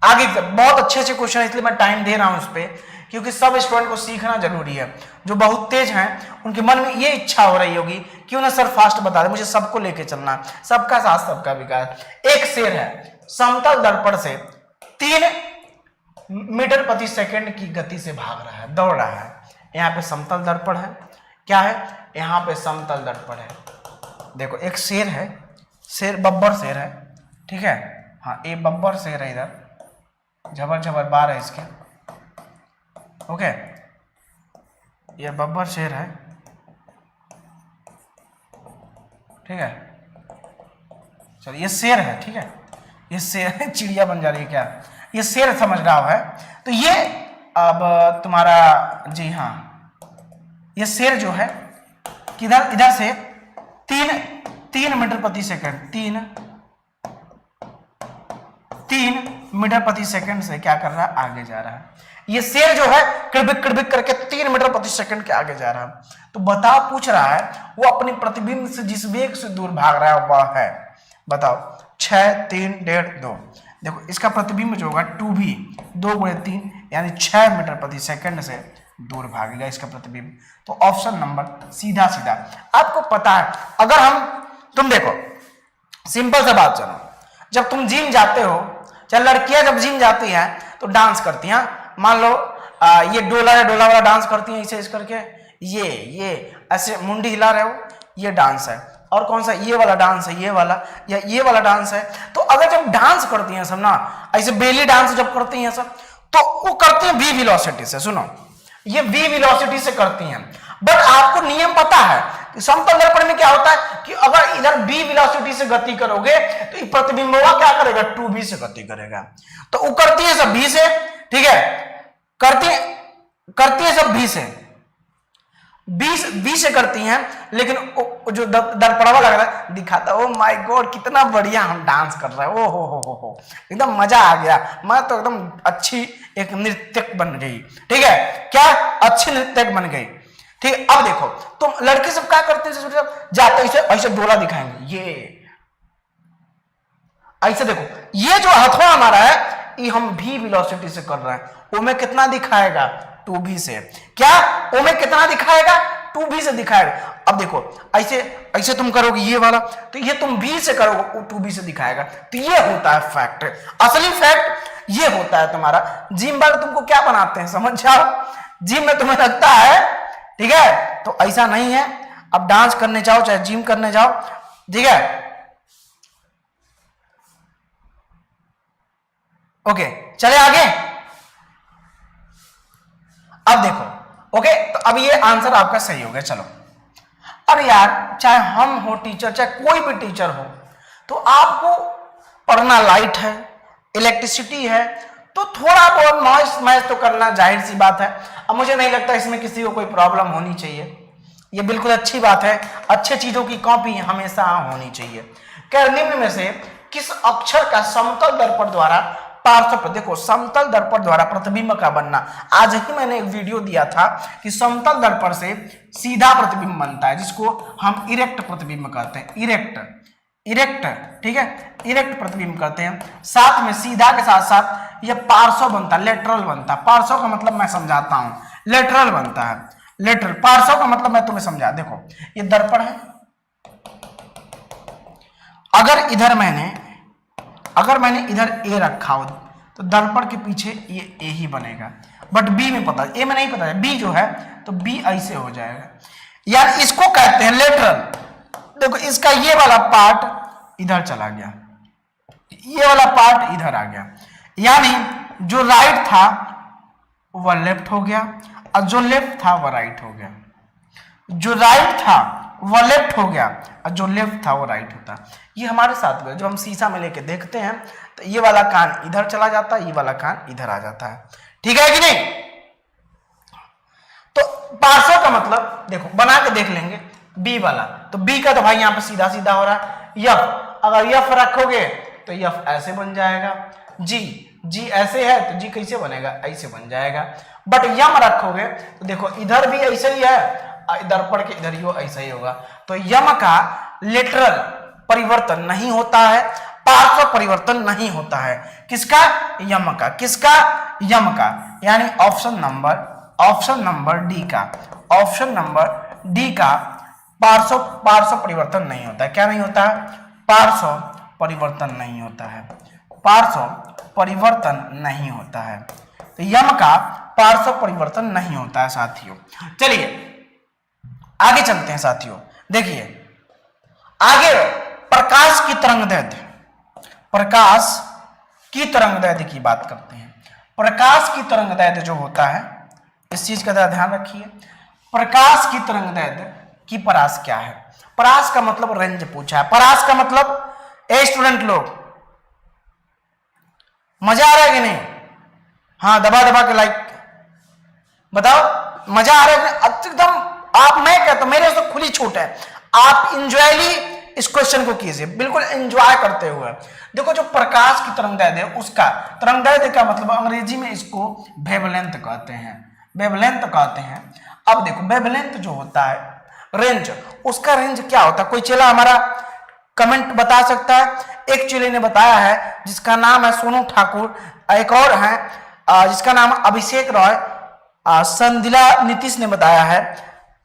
आगे की तरफ बहुत अच्छे अच्छे क्वेश्चन है, इसलिए मैं टाइम दे रहा हूं इस पे, क्योंकि सब स्टूडेंट को सीखना जरूरी है। जो बहुत तेज हैं उनके मन में ये इच्छा हो रही होगी क्यों ना सर फास्ट बता दे, मुझे सबको लेके चलना, सबका साथ सबका विकास। एक शेर है, समतल दर्पण से 3 मीटर प्रति सेकंड की गति से भाग रहा है, दौड़ रहा है। यहाँ पे समतल दर्पण है, क्या है? यहाँ पे समतल दर्पण है। देखो एक शेर है, शेर बब्बर शेर है, ठीक है? हाँ, ये बब्बर शेर है, इधर झबर झबर बार है इसके, ओके? ये बब्बर शेर है, ठीक है? चलिए ये शेर है, ठीक है? ये शेर है, चिड़िया बन जा रही है क्या? ये शेर समझ रहा है। तो ये अब तुम्हारा, जी हाँ, ये शेर जो है किधर इधर से 3 मीटर प्रति सेकंड 3 मीटर प्रति सेकंड से क्या कर रहा है, आगे जा रहा है। ये शेर जो है किड़बिक करके 3 मीटर प्रति सेकंड के आगे जा रहा है। तो बताओ, पूछ रहा है वो अपने प्रतिबिंब से जिस वेग से दूर भाग रहा है वह है, बताओ 6, 3, 1.5, 2। देखो इसका प्रतिबिंब जो होगा 2v 2 × 3 यानी 6 मीटर प्रति सेकंड से दूर भागेगा इसका प्रतिबिंब। तो ऑप्शन नंबर सीधा आपको पता है। अगर तुम देखो सिंपल सा बात चलो, जब तुम जिम जाते हो, चाहे लड़कियां जब जिम जाती हैं तो डांस करती हैं, मान लो ये डोला वाला डांस करती हैं ऐसे करके, ये ऐसे मुंडी हिला रहे हो, ये डांस है। और कौन सा, ये वाला डांस है, ये वाला या ये वाला डांस है। तो अगर जब डांस करती हैं सब ना, ऐसे बेली डांस जब करती हैं सब, तो वो करती हैं v वेलोसिटी से। सुनो, ये v वेलोसिटी से करती हैं। बट आपको नियम पता है कि समतल दर्पण में क्या होता है कि अगर इधर v वेलोसिटी से गति करोगे तो प्रतिबिंबवा क्या करेगा, 2v से गति करेगा। तो वो करती है सब v से, ठीक है, करती है सब v से, 20 से करती हैं। लेकिन जो दर्पणवा लग रहा है दिखाता, ओ माय गॉड कितना बढ़िया हम डांस कर रहे हैं, ओ हो एकदम मजा आ गया, मैं तो एकदम अच्छी एक नृत्यक बन गई। ठीक है, क्या अच्छी नृत्यक बन गई। ठीक, अब देखो तुम लड़के सब क्या करते हैं, जाते ऐसे डोला दिखाएंगे, ये ऐसे देखो, ये जो हथवा हमारा है ये हम v वेलोसिटी से कर रहे हैं, वो में कितना दिखाएगा, 2v से। क्या ओ में कितना दिखाएगा, 2v से दिखाएगा। अब देखो ऐसे तुम करोगे ये वाला, तो ये तुम v से करोगे, वो 2v से दिखाएगा। तो ये होता है फैक्ट, असली फैक्ट ये होता है तुम्हारा। जिम वाले तुमको क्या बनाते हैं समझ जाओ, जिम में तुम्हें लगता है, ठीक है, तो ऐसा नहीं है। अब डांस करने जाओ चाहे जिम करने जाओ, ठीक है, ओके चले आगे। अब देखो, ओके, तो अब ये आंसर आपका सही हो गया। चलो, अब यार चाहे हम हो टीचर, चाहे कोई भी टीचर हो, तो आपको पढ़ना लाइट है, इलेक्ट्रिसिटी है, तो थोड़ा बहुत नॉइस मैच तो करना जाहिर सी बात है। अब मुझे नहीं लगता इसमें किसी को कोई प्रॉब्लम होनी चाहिए, ये बिल्कुल अच्छी बात है। अच्छे चीजों की कॉपी हमेशा होनी चाहिए। क्या निम्न में से किस अक्षर का समतल दर्पण द्वारा पार्श्व, देखो समतल दर्पण द्वारा प्रतिबिंब का बनना, आज ही मैंने एक वीडियो दिया था कि समतल दर्पण से सीधा प्रतिबिंब बनता है, जिसको हम इरेक्ट प्रतिबिंब कहते हैं। इरेक्ट, ठीक है, इरेक्ट प्रतिबिंब करते हैं। साथ में सीधा के साथ साथ यह पार्श्व बनता है, लेटरल बनता है। पार्श्व का मतलब मैं समझाता हूं, लेटरल बनता है, लेटरल। पार्श्व का मतलब मैं तुम्हें समझा, देखो ये दर्पण है, अगर मैंने इधर ए रखा हो तो दर्पण के पीछे ये ए ही बनेगा। बट बी में पता, ए में नहीं पता है, बी जो है तो बी ऐसे हो जाएगा, यार इसको कहते हैं लेटरल। देखो इसका ये वाला पार्ट इधर चला गया, ये वाला पार्ट इधर आ गया, यानी जो राइट था वह लेफ्ट हो गया और जो लेफ्ट था वह राइट हो गया। जो राइट था वह लेफ्ट हो गया और जो लेफ्ट था वो राइट होता। ये हमारे साथ हुआ, जो हम शीशा में लेके देखते हैं तो ये वाला कान इधर चला जाता है, ये वाला कान इधर आ जाता है। ठीक है कि नहीं? तो पार्श्व का मतलब देखो बना के देख लेंगे, बी वाला, तो बी का तो भाई यहाँ पे सीधा सीधा हो रहा है। यफ, अगर यफ रखोगे तो यफ ऐसे बन जाएगा। जी ऐसे है तो जी कैसे बनेगा, ऐसे बन जाएगा। बट यम रखोगे तो देखो इधर भी ऐसे ही है, दर्पण के इधर ही ऐसा ही होगा। तो यम का लेटरल परिवर्तन नहीं होता है, पार्श्व परिवर्तन नहीं होता है। किसका? यम का। किसका? यम का। यानी ऑप्शन नंबर डी का, ऑप्शन नंबर डी का पार्श्व परिवर्तन नहीं होता है। क्या नहीं होता है? पार्श्व परिवर्तन नहीं होता है, पार्श्व परिवर्तन नहीं होता है। तो यम का पार्श्व परिवर्तन नहीं होता है साथियों। चलिए आगे चलते हैं साथियों। देखिए आगे प्रकाश की तरंगदैर्घ्य, प्रकाश की तरंगदैर्घ्य की बात करते हैं। प्रकाश की तरंगदैर्घ्य जो होता है, इस चीज का ध्यान रखिए। प्रकाश की तरंगदैर्घ्य की परास क्या है? परास का मतलब रेंज पूछा है। परास का मतलब, ए स्टूडेंट लोग मजा आ रहा है कि नहीं? हाँ दबा दबा के लाइक बताओ, मजा आ रहा है एकदम आप, मैं कहता हूं मेरे से खुली छूट है, आप इंजॉयली इस क्वेश्चन को कीजिए, बिल्कुल एंजॉय करते हुए। देखो जो प्रकाश की तरंगदैर्घ्य है, उसका तरंगदैर्घ्य का मतलब अंग्रेजी में इसको वेवलेंथ कहते हैं, वेवलेंथ कहते हैं। अब देखो वेवलेंथ जो होता है, रेंज, उसका रेंज क्या होता है? कोई चेला हमारा कमेंट बता सकता है? एक चेले ने बताया है जिसका नाम है सोनू ठाकुर, एक और है जिसका नाम अभिषेक रॉय, संदिला नीतीश ने बताया है,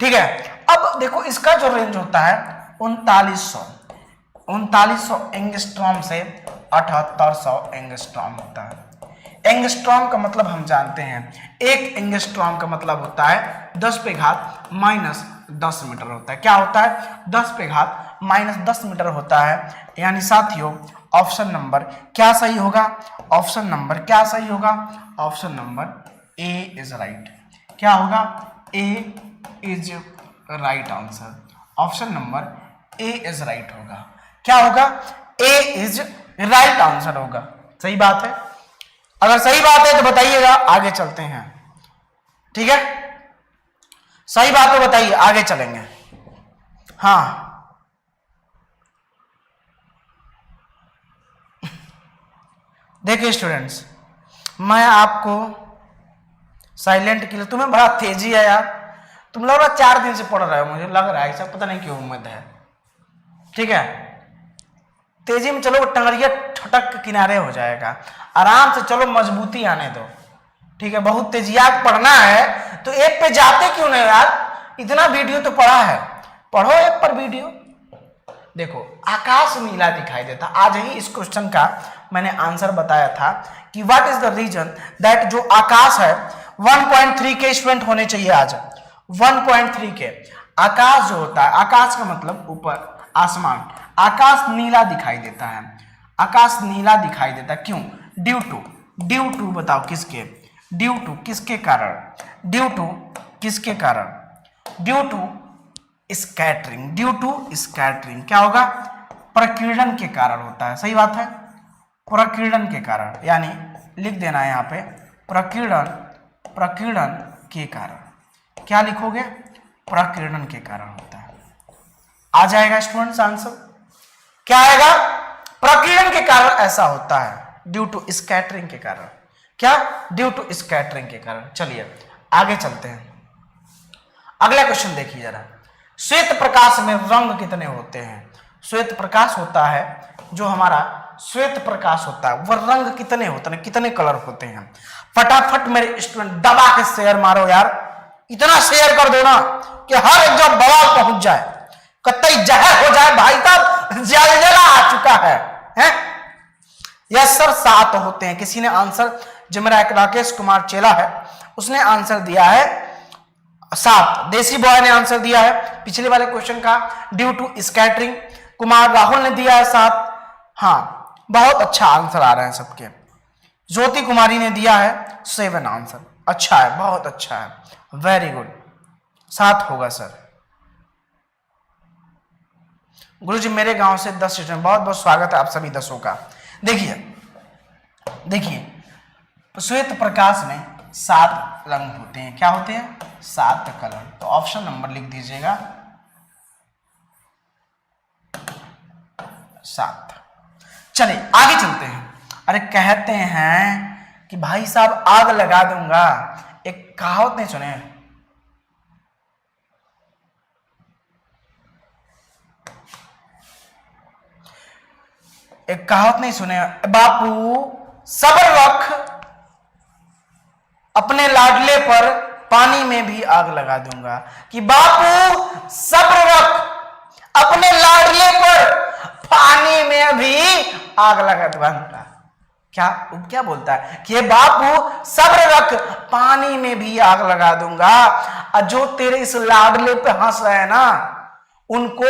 ठीक है। अब देखो इसका जो रेंज होता है 3900 एंगस्ट्रॉम से 7800 एंगस्ट्रॉम होता है। एंगस्ट्रॉम का मतलब हम जानते हैं, एक एंगस्ट्रॉम का मतलब होता है 10 पे घात माइनस 10 मीटर होता है। क्या होता है? 10 पे घात माइनस 10 मीटर होता है। यानी साथियों ऑप्शन नंबर क्या सही होगा? ऑप्शन नंबर क्या सही होगा? Option number A is right. क्या होगा? A is right answer. Option number A is right होगा। क्या होगा? ए इज राइट आंसर होगा। सही बात है? अगर सही बात है तो बताइएगा, आगे चलते हैं, ठीक है। सही बात तो बताइए, आगे चलेंगे। हाँ देखिए स्टूडेंट्स, मैं आपको साइलेंट के लिए, तुम्हें बड़ा तेजी है यार, तुम लग रहा 4 दिन से पढ़ रहे हो, मुझे लग रहा है ऐसा, पता नहीं क्यों उम्मीद है, ठीक है। तेजी में चलो, टंगरिया ठटक के किनारे हो जाएगा, आराम से चलो, मजबूती आने दो, ठीक है। बहुत तेजिया पढ़ना है तो एक पे जाते क्यों नहीं यार, इतना वीडियो तो पढ़ा है, पढ़ो एक पर वीडियो। देखो आकाश नीला दिखाई देता, आज ही इस क्वेश्चन का मैंने आंसर बताया था कि what is the reason that जो आकाश है 1.3 के स्टूडेंट होने चाहिए आज, 1.3 के। आकाश जो होता है, आकाश का मतलब ऊपर आसमान, आकाश नीला दिखाई देता है, आकाश नीला दिखाई देता है क्यों? ड्यू टू बताओ किसके? ड्यू टू किसके कारण? ड्यू टू किसके कारण? Due to scattering, due to scattering. क्या होगा? प्रकीर्णन के कारण होता है। सही बात है, प्रकीर्णन के कारण, यानी लिख देना है यहाँ पे प्रकीर्णन के कारण। क्या लिखोगे? प्रकीर्णन के कारण होता है। आ जाएगा स्टूडेंट्स आंसर, क्या आएगा? प्रकीर्णन के कारण ऐसा होता है, ड्यू टू स्कैटरिंग के कारण। क्या? ड्यू टू स्कैटरिंग के कारण। चलिए आगे चलते हैं, अगला क्वेश्चन देखिए जरा। श्वेत प्रकाश में रंग कितने होते हैं? श्वेत प्रकाश होता है, जो हमारा श्वेत प्रकाश होता है वह रंग कितने होते हैं, कितने कलर होते हैं? फटाफट मेरे स्टूडेंट दबा के शेयर मारो यार, इतना शेयर कर दो ना कि हर एक जब बवाल पहुंच जाए, कतई जहर हो जाए भाई साहब, जलजला आ चुका है? यस सर 7 होते हैं। किसी ने आंसर, जो मेरा एक राकेश कुमार चेला है, उसने आंसर दिया है 7। देसी बॉय ने आंसर दिया है पिछले वाले क्वेश्चन का, due to scattering. Kumar Rahul ने दिया है 7। हाँ बहुत अच्छा आंसर आ रहे हैं सबके। ज्योति कुमारी ने दिया है 7 आंसर। अच्छा है, बहुत अच्छा है, वेरी गुड, 7 होगा सर। गुरुजी मेरे गांव से 10 स्टूडेंट, बहुत बहुत स्वागत है आप सभी 10 का। देखिए श्वेत प्रकाश में 7 रंग होते हैं। क्या होते हैं? 7 कलर। तो ऑप्शन नंबर लिख दीजिएगा 7। चलिए आगे चलते हैं। अरे कहते हैं कि भाई साहब आग लगा दूंगा, एक कहावत नहीं सुने? एक कहावत नहीं सुने? बापू सब्र रख, अपने लाडले पर पानी में भी आग लगा दूंगा। कि बापू सब्र रख, अपने लाडले पर पानी में भी आग लगा दूंगा। क्या बोलता है कि बापू सब्र रख, पानी में भी आग लगा दूंगा। और जो तेरे इस लाडले पे हंस रहे हैं ना, उनको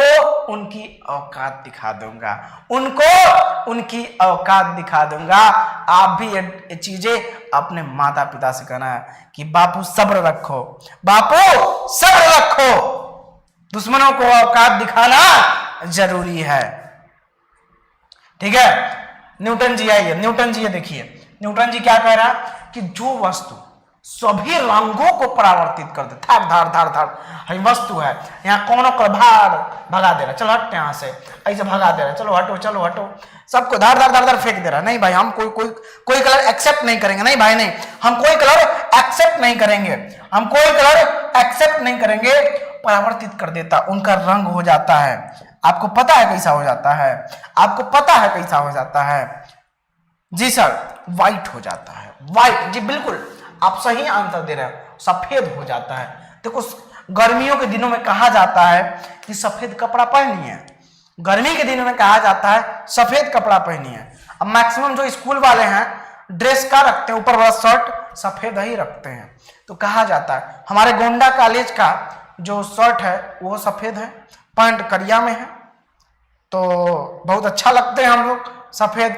उनकी औकात दिखा दूंगा, उनको उनकी औकात दिखा दूंगा। आप भी ये चीजें अपने माता पिता से कहना है कि बापू सब्र रखो, बापू सब्र रखो, दुश्मनों को औकात दिखाना जरूरी है, ठीक है। न्यूटन जी आइए, न्यूटन जी ये देखिए, न्यूटन जी क्या कह रहा है कि जो वस्तु सभी रंगों को परावर्तित कर दे। धार धार धार धार वस्तु है, यहाँ कौनों को भार भगा दे रहा, चलो हट यहाँ से, ऐसे भगा दे रहा, चलो हटो चलो हटो, सबको धार धार धार धार फेंक दे रहा। नहीं भाई, हम कोई कलर एक्सेप्ट नहीं करेंगे, नहीं भाई नहीं, हम कोई कलर एक्सेप्ट नहीं करेंगे, हम कोई कलर एक्सेप्ट नहीं करेंगे। परावर्तित कर देता, उनका रंग हो जाता है। आपको पता है कैसा हो जाता है? आपको पता है कैसा हो जाता है? जी सर, व्हाइट हो जाता है। व्हाइट, जी बिल्कुल आप सही आंसर दे रहे हो, सफेद हो जाता है। देखो गर्मियों के दिनों में कहा जाता है कि सफेद कपड़ा पहनिए, गर्मी के दिनों में कहा जाता है सफेद कपड़ा पहनिए। अब मैक्सिमम जो स्कूल वाले हैं ड्रेस का रखते हैं, ऊपर वाला शर्ट सफेद ही रखते हैं, तो कहा जाता है। हमारे गोंडा कॉलेज का जो शर्ट है वो सफेद है, पैंट करिया में है, तो बहुत अच्छा लगते हैं हम लोग सफेद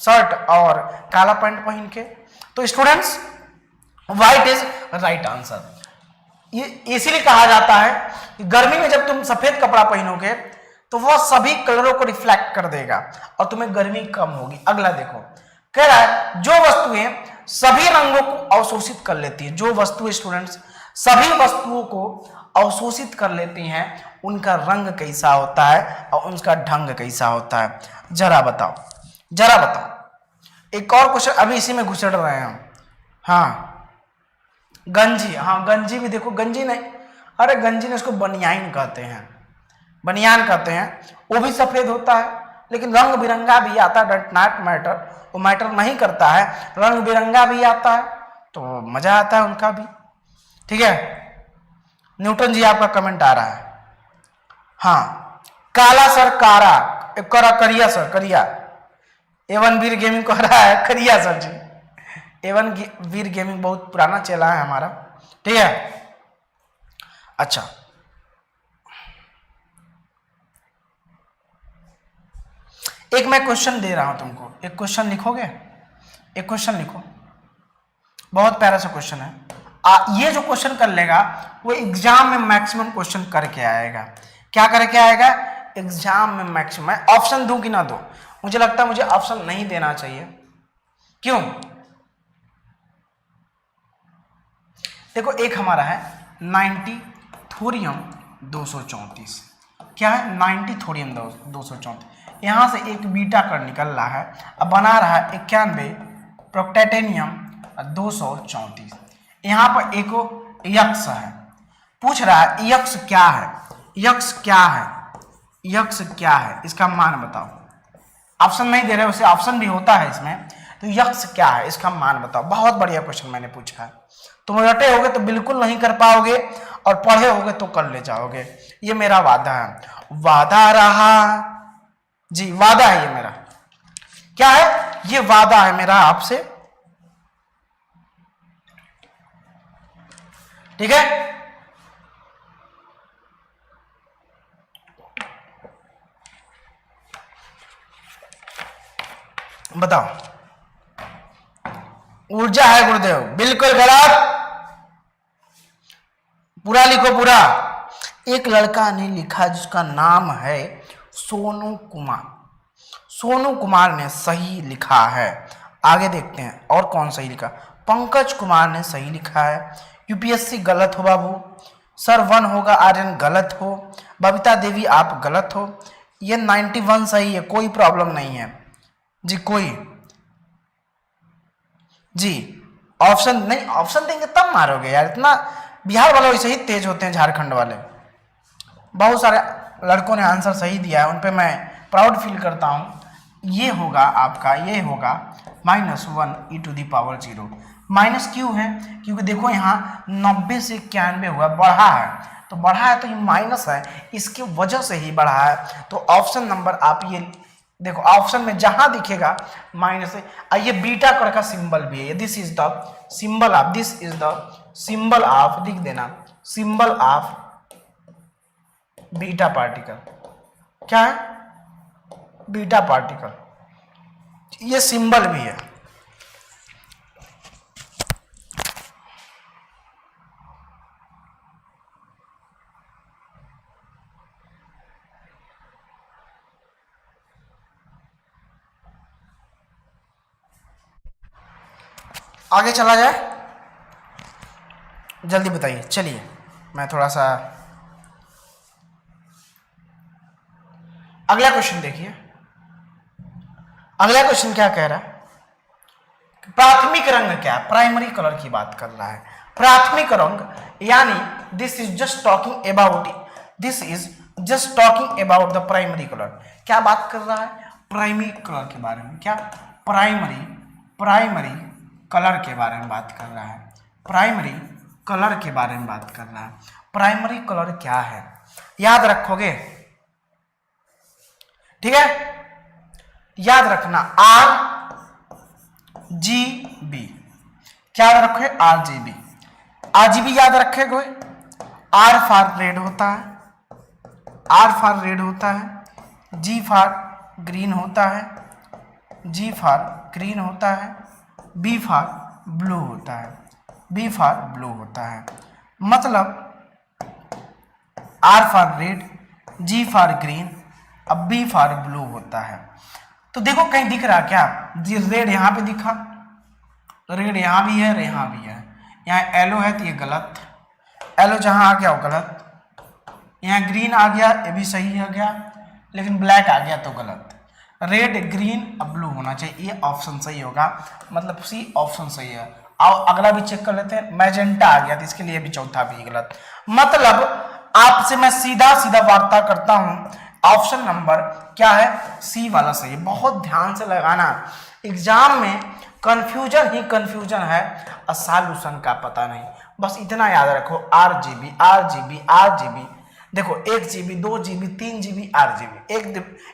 शर्ट और काला पैंट पहन के। तो students, white is right answer. ये इसीलिए कहा जाता है कि गर्मी में जब तुम सफेद कपड़ा पहनोगे तो वह सभी कलरों को रिफ्लेक्ट कर देगा और तुम्हें गर्मी कम होगी। अगला देखो, कह रहा है जो वस्तुएं सभी रंगों को अवशोषित कर लेती है, जो वस्तुएं स्टूडेंट्स सभी वस्तुओं को अवशोषित कर लेती हैं, उनका रंग कैसा होता है और उनका ढंग कैसा होता है, जरा बताओ, जरा बताओ। एक और क्वेश्चन, अभी इसी में घुसड़ रहे हैं हम। हाँ गंजी, हाँ गंजी भी देखो, गंजी नहीं, अरे गंजी ने उसको बनियान कहते हैं, बनियान कहते हैं, वो भी सफेद होता है, लेकिन रंग बिरंगा भी आता है। डट नॉट मैटर, वो मैटर नहीं करता है, रंग बिरंगा भी आता है तो मजा आता है उनका भी। ठीक है, न्यूटन जी आपका कमेंट आ रहा है। हाँ काला सर, कारा करिया सर, करिया। एवन वीर गेमिंग कह रहा है करिया सर जी, एवन वीर गेमिंग बहुत पुराना चला है हमारा। ठीक है, अच्छा एक मैं क्वेश्चन दे रहा हूं तुमको, एक क्वेश्चन लिखोगे, एक क्वेश्चन लिखो, बहुत प्यारा सा क्वेश्चन है। ये जो क्वेश्चन कर लेगा वो एग्जाम में मैक्सिमम क्वेश्चन करके आएगा। क्या करके आएगा? एग्जाम में मैक्सिमम। मैं ऑप्शन दूं कि ना दूं? मुझे लगता है मुझे ऑप्शन नहीं देना चाहिए। क्यों? देखो एक हमारा है 90 थोरियम 234, क्या है 90 थोरियम 234, यहां से एक बीटा कर निकल रहा है, अब बना रहा है 91 प्रोक्टेटेनियम 234। यहां पर एक यक्स है, पूछ रहा है यक्स क्या है, यक्स क्या है, यक्स क्या है, इसका मान बताओ। ऑप्शन नहीं दे रहे, उसे ऑप्शन भी होता है इसमें, तो यक्स क्या है इसका मान बताओ। बहुत बढ़िया क्वेश्चन मैंने पूछा है, तुम रटे होगे तो बिल्कुल नहीं कर पाओगे और पढ़े होगे तो कर ले जाओगे। ये मेरा वादा है, वादा रहा जी, वादा है ये मेरा। क्या है? ये वादा है मेरा आपसे। ठीक है, बताओ। ऊर्जा है गुरुदेव, बिल्कुल गलत, पूरा लिखो पूरा। एक लड़का ने लिखा जिसका नाम है सोनू कुमार, सोनू कुमार ने सही लिखा है। आगे देखते हैं और कौन सही लिखा। पंकज कुमार ने सही लिखा है। यूपीएससी गलत हो बाबू, सर 1 होगा, आर्यन गलत हो, बबीता देवी आप गलत हो। ये 91 सही है, कोई प्रॉब्लम नहीं है जी, कोई जी। ऑप्शन नहीं, ऑप्शन देंगे तब मारोगे यार, इतना बिहार वाले वैसे ही तेज होते हैं, झारखंड वाले। बहुत सारे लड़कों ने आंसर सही दिया है, उन पे मैं प्राउड फील करता हूँ। ये होगा आपका, ये होगा -1 e⁻0। माइनस क्यों है? क्योंकि देखो यहाँ 90 से 91 हुआ, बढ़ा है, तो बढ़ा है तो ये माइनस है, इसकी वजह से ही बढ़ा है। तो ऑप्शन नंबर आप ये देखो, ऑप्शन में जहां दिखेगा माइनस है। ये बीटा कर का सिंबल भी है, this is the symbol of, this is the symbol of, लिख देना सिंबल ऑफ बीटा पार्टिकल। क्या है? बीटा पार्टिकल, ये सिंबल भी है। आगे चला जाए, जल्दी बताइए। चलिए मैं थोड़ा सा अगला क्वेश्चन देखिए। अगला क्वेश्चन क्या कह रहा है, प्राथमिक रंग क्या है, प्राइमरी कलर की बात कर रहा है। प्राथमिक रंग यानी this is just talking about, this is just talking about the primary colour. क्या बात कर रहा है, प्राइमरी कलर के बारे में। क्या, प्राइमरी कलर के बारे में बात कर रहा है। प्राइमरी कलर के बारे में बात कर रहा है। प्राइमरी कलर क्या है, याद रखोगे, ठीक है, याद रखना RGB, क्या याद रखोगे, RGB। RGB याद रखे कोई, R फॉर रेड होता है, R फॉर रेड होता है, G फॉर ग्रीन होता है, G फॉर ग्रीन होता है, B फॉर ब्लू होता है, B फॉर ब्लू होता है। मतलब R for red, G for green, अब B फॉर ब्लू होता है। तो देखो कहीं दिख रहा क्या, रेड यहाँ पे दिखा, रेड यहाँ भी है, यहाँ भी है, यहाँ येलो है तो ये गलत, येलो जहाँ आ गया वो गलत, यहाँ ग्रीन आ गया ये भी सही आ गया, लेकिन ब्लैक आ गया तो गलत। रेड ग्रीन अब ब्लू होना चाहिए, ये ऑप्शन सही होगा, मतलब सी ऑप्शन सही है। आओ अगला भी चेक कर लेते हैं, मैजेंटा आ गया तो इसके लिए भी चौथा भी गलत। मतलब आपसे मैं सीधा सीधा वार्ता करता हूं, ऑप्शन नंबर क्या है, सी वाला सही है। बहुत ध्यान से लगाना, एग्जाम में कंफ्यूजन ही कंफ्यूजन है और सॉल्यूशन का पता नहीं। बस इतना याद रखो, RGB RGB RGB। देखो 1 GB 2 GB 3 GB RGB,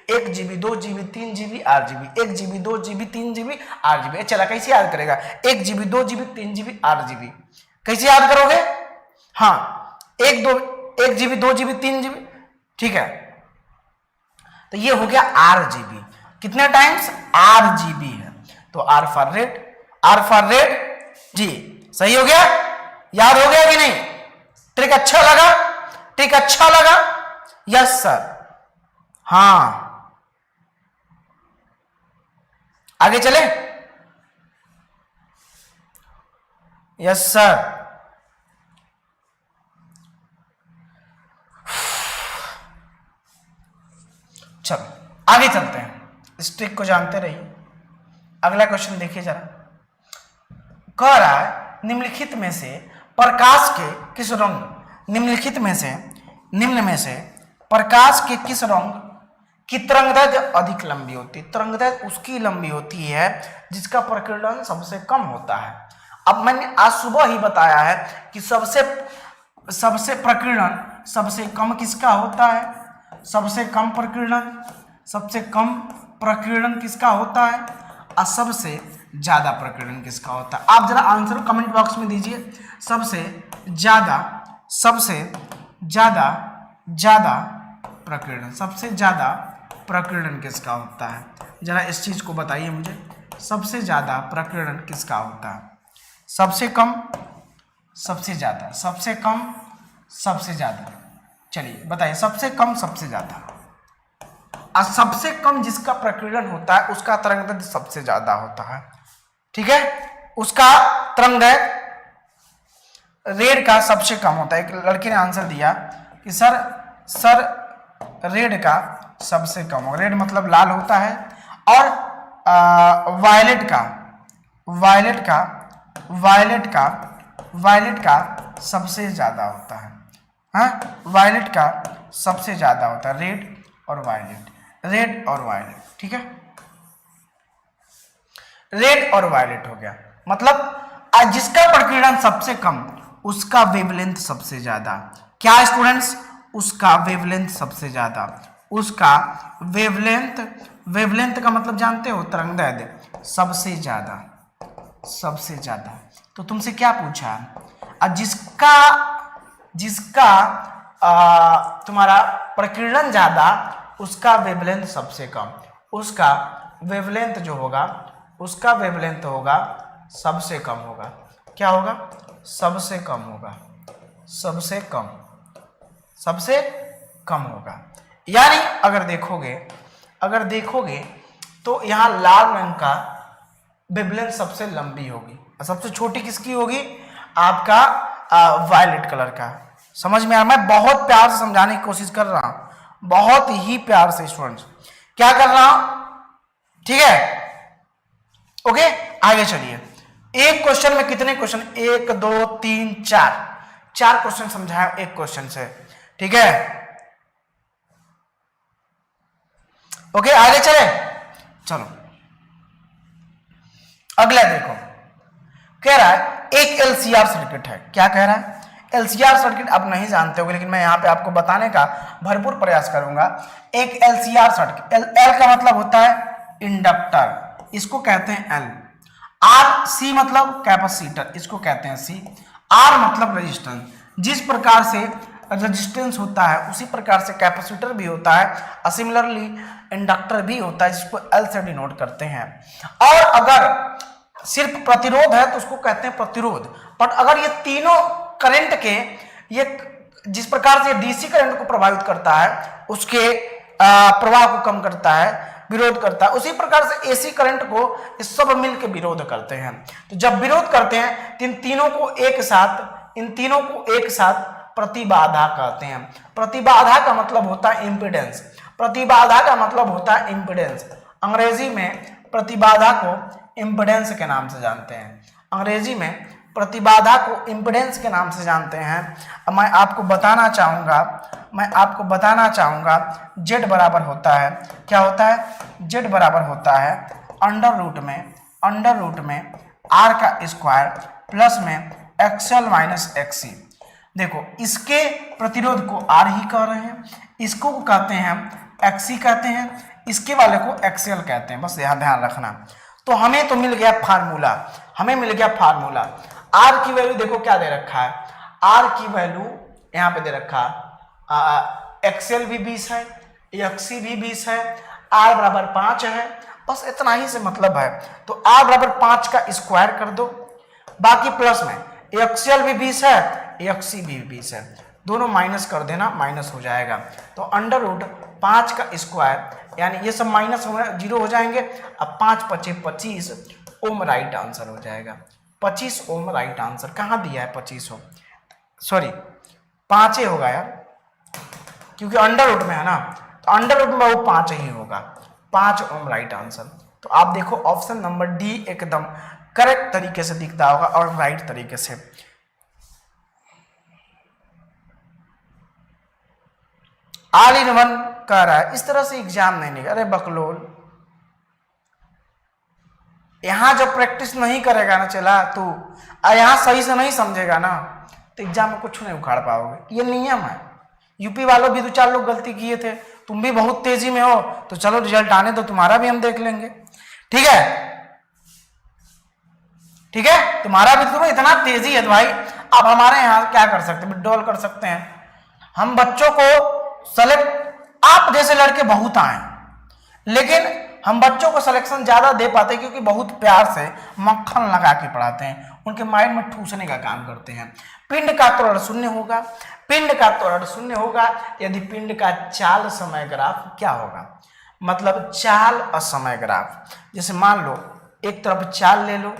1 GB 2 GB 3 GB RGB, 1 GB 2 GB 3 GB RGB। चला कैसे याद करेगा, 1 GB 2 GB 3 GB RGB कैसे याद करोगे, हाँ 1 GB 2 GB 3 GB, ठीक है। तो ये हो गया RGB, कितने टाइम्स RGB है, तो R for red, R for red जी, सही हो गया, याद हो गया कि नहीं, ट्रिक अच्छा लगा, ट्रिक अच्छा लगा, यस सर, हाँ आगे चले, यस सर। चलो आगे चलते हैं, इस ट्रिक को जानते रहिए। अगला क्वेश्चन देखिए जरा, कह रहा है निम्नलिखित में से प्रकाश के किस रंग, निम्न में से प्रकाश के किस रंग की तरंगदैर्घ्य अधिक लंबी होती है। तरंगदैर्घ्य उसकी लंबी होती है जिसका प्रकीर्णन सबसे कम होता है। अब मैंने आज सुबह ही बताया है कि सबसे प्रकीर्णन सबसे कम किसका होता है, सबसे कम प्रकीर्णन किसका होता है और सबसे ज्यादा प्रकीर्णन किसका होता है। आप जरा आंसर कमेंट बॉक्स में दीजिए, सबसे ज्यादा प्रकीर्णन, सबसे ज्यादा प्रकीर्णन किसका होता है, जरा इस चीज को बताइए मुझे, सबसे ज्यादा प्रकीर्णन किसका होता है, सबसे कम, सबसे ज्यादा, सबसे कम, सबसे ज्यादा, चलिए बताइए, सबसे कम सबसे ज्यादा। और सबसे कम जिसका प्रकीर्णन होता है उसका तरंगदैर्घ्य सबसे ज्यादा होता है, ठीक है, उसका तरंगदैर्घ्य रेड का सबसे कम होता है। एक लड़के ने आंसर दिया कि सर रेड का सबसे कम होगा, रेड मतलब लाल होता है, और वायलेट का सबसे ज्यादा होता है, हाँ वायलेट का सबसे ज्यादा होता है, रेड और वायलेट, ठीक है, रेड और वायलेट हो गया। मतलब जिसका प्रकीर्णन सबसे कम उसका वेवलेंथ सबसे ज्यादा, क्या स्टूडेंट्स, उसका वेवलेंथ सबसे ज्यादा, उसका वेवलेंथ का मतलब जानते हो, तरंगदैर्घ्य सबसे ज्यादा। तो तुमसे क्या पूछा, जिसका तुम्हारा प्रकीर्णन ज्यादा उसका वेवलेंथ सबसे कम, उसका वेवलेंथ जो होगा, उसका वेवलेंथ होगा सबसे कम होगा, क्या होगा, सबसे कम होगा, सबसे कम होगा। यानी अगर देखोगे तो यहाँ लाल रंग का वेवलेंथ सबसे लंबी होगी और सबसे छोटी किसकी होगी, आपका वायलेट कलर का। समझ में आ रहा? मैं बहुत प्यार से समझाने की कोशिश कर रहा हूं, बहुत ही प्यार से स्टूडेंट्स। क्या कर रहा हूं? ठीक है, ओके। आगे चलिए, एक क्वेश्चन में कितने क्वेश्चन, 1 2 3 4 क्वेश्चन समझाया एक क्वेश्चन से। ठीक है, ओके, आगे चले। चलो अगला देखो, कह रहा है एक एलसीआर सर्किट है। क्या कह रहा है? एलसीआर सर्किट आप नहीं जानते होगे, लेकिन मैं यहां पे आपको बताने का भरपूर प्रयास करूंगा। एक एलसीआर सर्किट, एल का मतलब होता है इंडक्टर, इसको कहते हैं एल। आर, सी मतलब कैपेसिटर, इसको कहते हैं सी। आर मतलब रेजिस्टेंस, जिस प्रकार से रेजिस्टेंस होता है उसी प्रकार से कैपेसिटर भी होता है, और सिमिलरली इंडक्टर भी होता है, जिसको एल से डिनोट करते हैं। और अगर सिर्फ प्रतिरोध है तो उसको कहते हैं प्रतिरोध। बट अगर ये तीनों करंट के, ये जिस प्रकार से डीसी करंट को प्रभावित करता है, उसके प्रवाह को कम करता है, विरोध करता है, उसी प्रकार से एसी करंट को इस सब मिलकर विरोध करते हैं। तो जब विरोध करते हैं तो इन तीनों को एक साथ प्रतिबाधा कहते हैं। प्रतिबाधा का मतलब होता है इंपीडेंस, प्रतिबाधा का मतलब होता है इंपीडेंस। अंग्रेजी में प्रतिबाधा को इंपीडेंस के नाम से जानते हैं, अंग्रेजी में प्रतिबाधा को इंपीडेंस के नाम से जानते हैं। मैं आपको बताना चाहूंगा जेड बराबर होता है, क्या होता है? जेड बराबर होता है अंडर रूट में आर का स्क्वायर प्लस में एक्सएल माइनस एक्सी। देखो, इसके प्रतिरोध को आर ही कह रहे हैं, इसको कहते हैं एक्सी कहते हैं, इसके वाले को एक्सएल कहते हैं, बस यहाँ ध्यान रखना। तो हमें तो मिल गया फार्मूला। आर की वैल्यू देखो क्या दे रखा है, आर की वैल्यू यहाँ पे दे रखा है, एक्सएल भी 20 है, एक्सी भी 20 है, आर बराबर 5 है, बस इतना ही से मतलब है। तो आर बराबर 5 का स्क्वायर कर दो, बाकी प्लस में एक्सएल भी 20 है, एक्सी भी 20 है, दोनों माइनस कर देना, माइनस हो जाएगा। तो अंडर रूट 5 का स्क्वायर, यानी ये सब माइनस हो जीरो हो जाएंगे। अब 5 पचे 25 ओम राइट आंसर हो जाएगा। 25 ओम राइट आंसर। कहाँ दिया है 25 ओम? सॉरी 5 होगा यार, क्योंकि अंडर रूट में है ना, तो अंडर रूट में वो 5 ही होगा। 5 ओम राइट आंसर। तो आप देखो ऑप्शन नंबर डी एकदम करेक्ट तरीके से दिखता होगा और राइट तरीके से। ऑल इन वन कह रहा है, इस तरह से एग्जाम नहीं निकल। अरे बकलोल, यहां जब प्रैक्टिस नहीं करेगा ना चला तू, यहां सही से नहीं समझेगा ना, तो एग्जाम में कुछ नहीं उखाड़ पाओगे। ये नियम है। यूपी वालों भी 2-4 लोग गलती किए थे, तुम भी बहुत तेजी में हो, तो चलो रिजल्ट आने दो, तुम्हारा भी हम देख लेंगे। ठीक है, तुम्हारा भी, तुम्हें इतना तेजी है भाई। अब हमारे यहाँ क्या कर सकते हैं? विड्रॉल कर सकते हैं। हम बच्चों को सेलेक्ट, आप जैसे लड़के बहुत आए, लेकिन हम बच्चों को सिलेक्शन ज्यादा दे पाते हैं क्योंकि बहुत प्यार से मक्खन लगा के पढ़ाते हैं, उनके माइंड में ठूसने का काम करते हैं। पिंड का त्वरण शून्य होगा यदि पिंड का चाल समय ग्राफ क्या होगा? मतलब चाल और समय ग्राफ। जैसे मान लो एक तरफ चाल ले लो,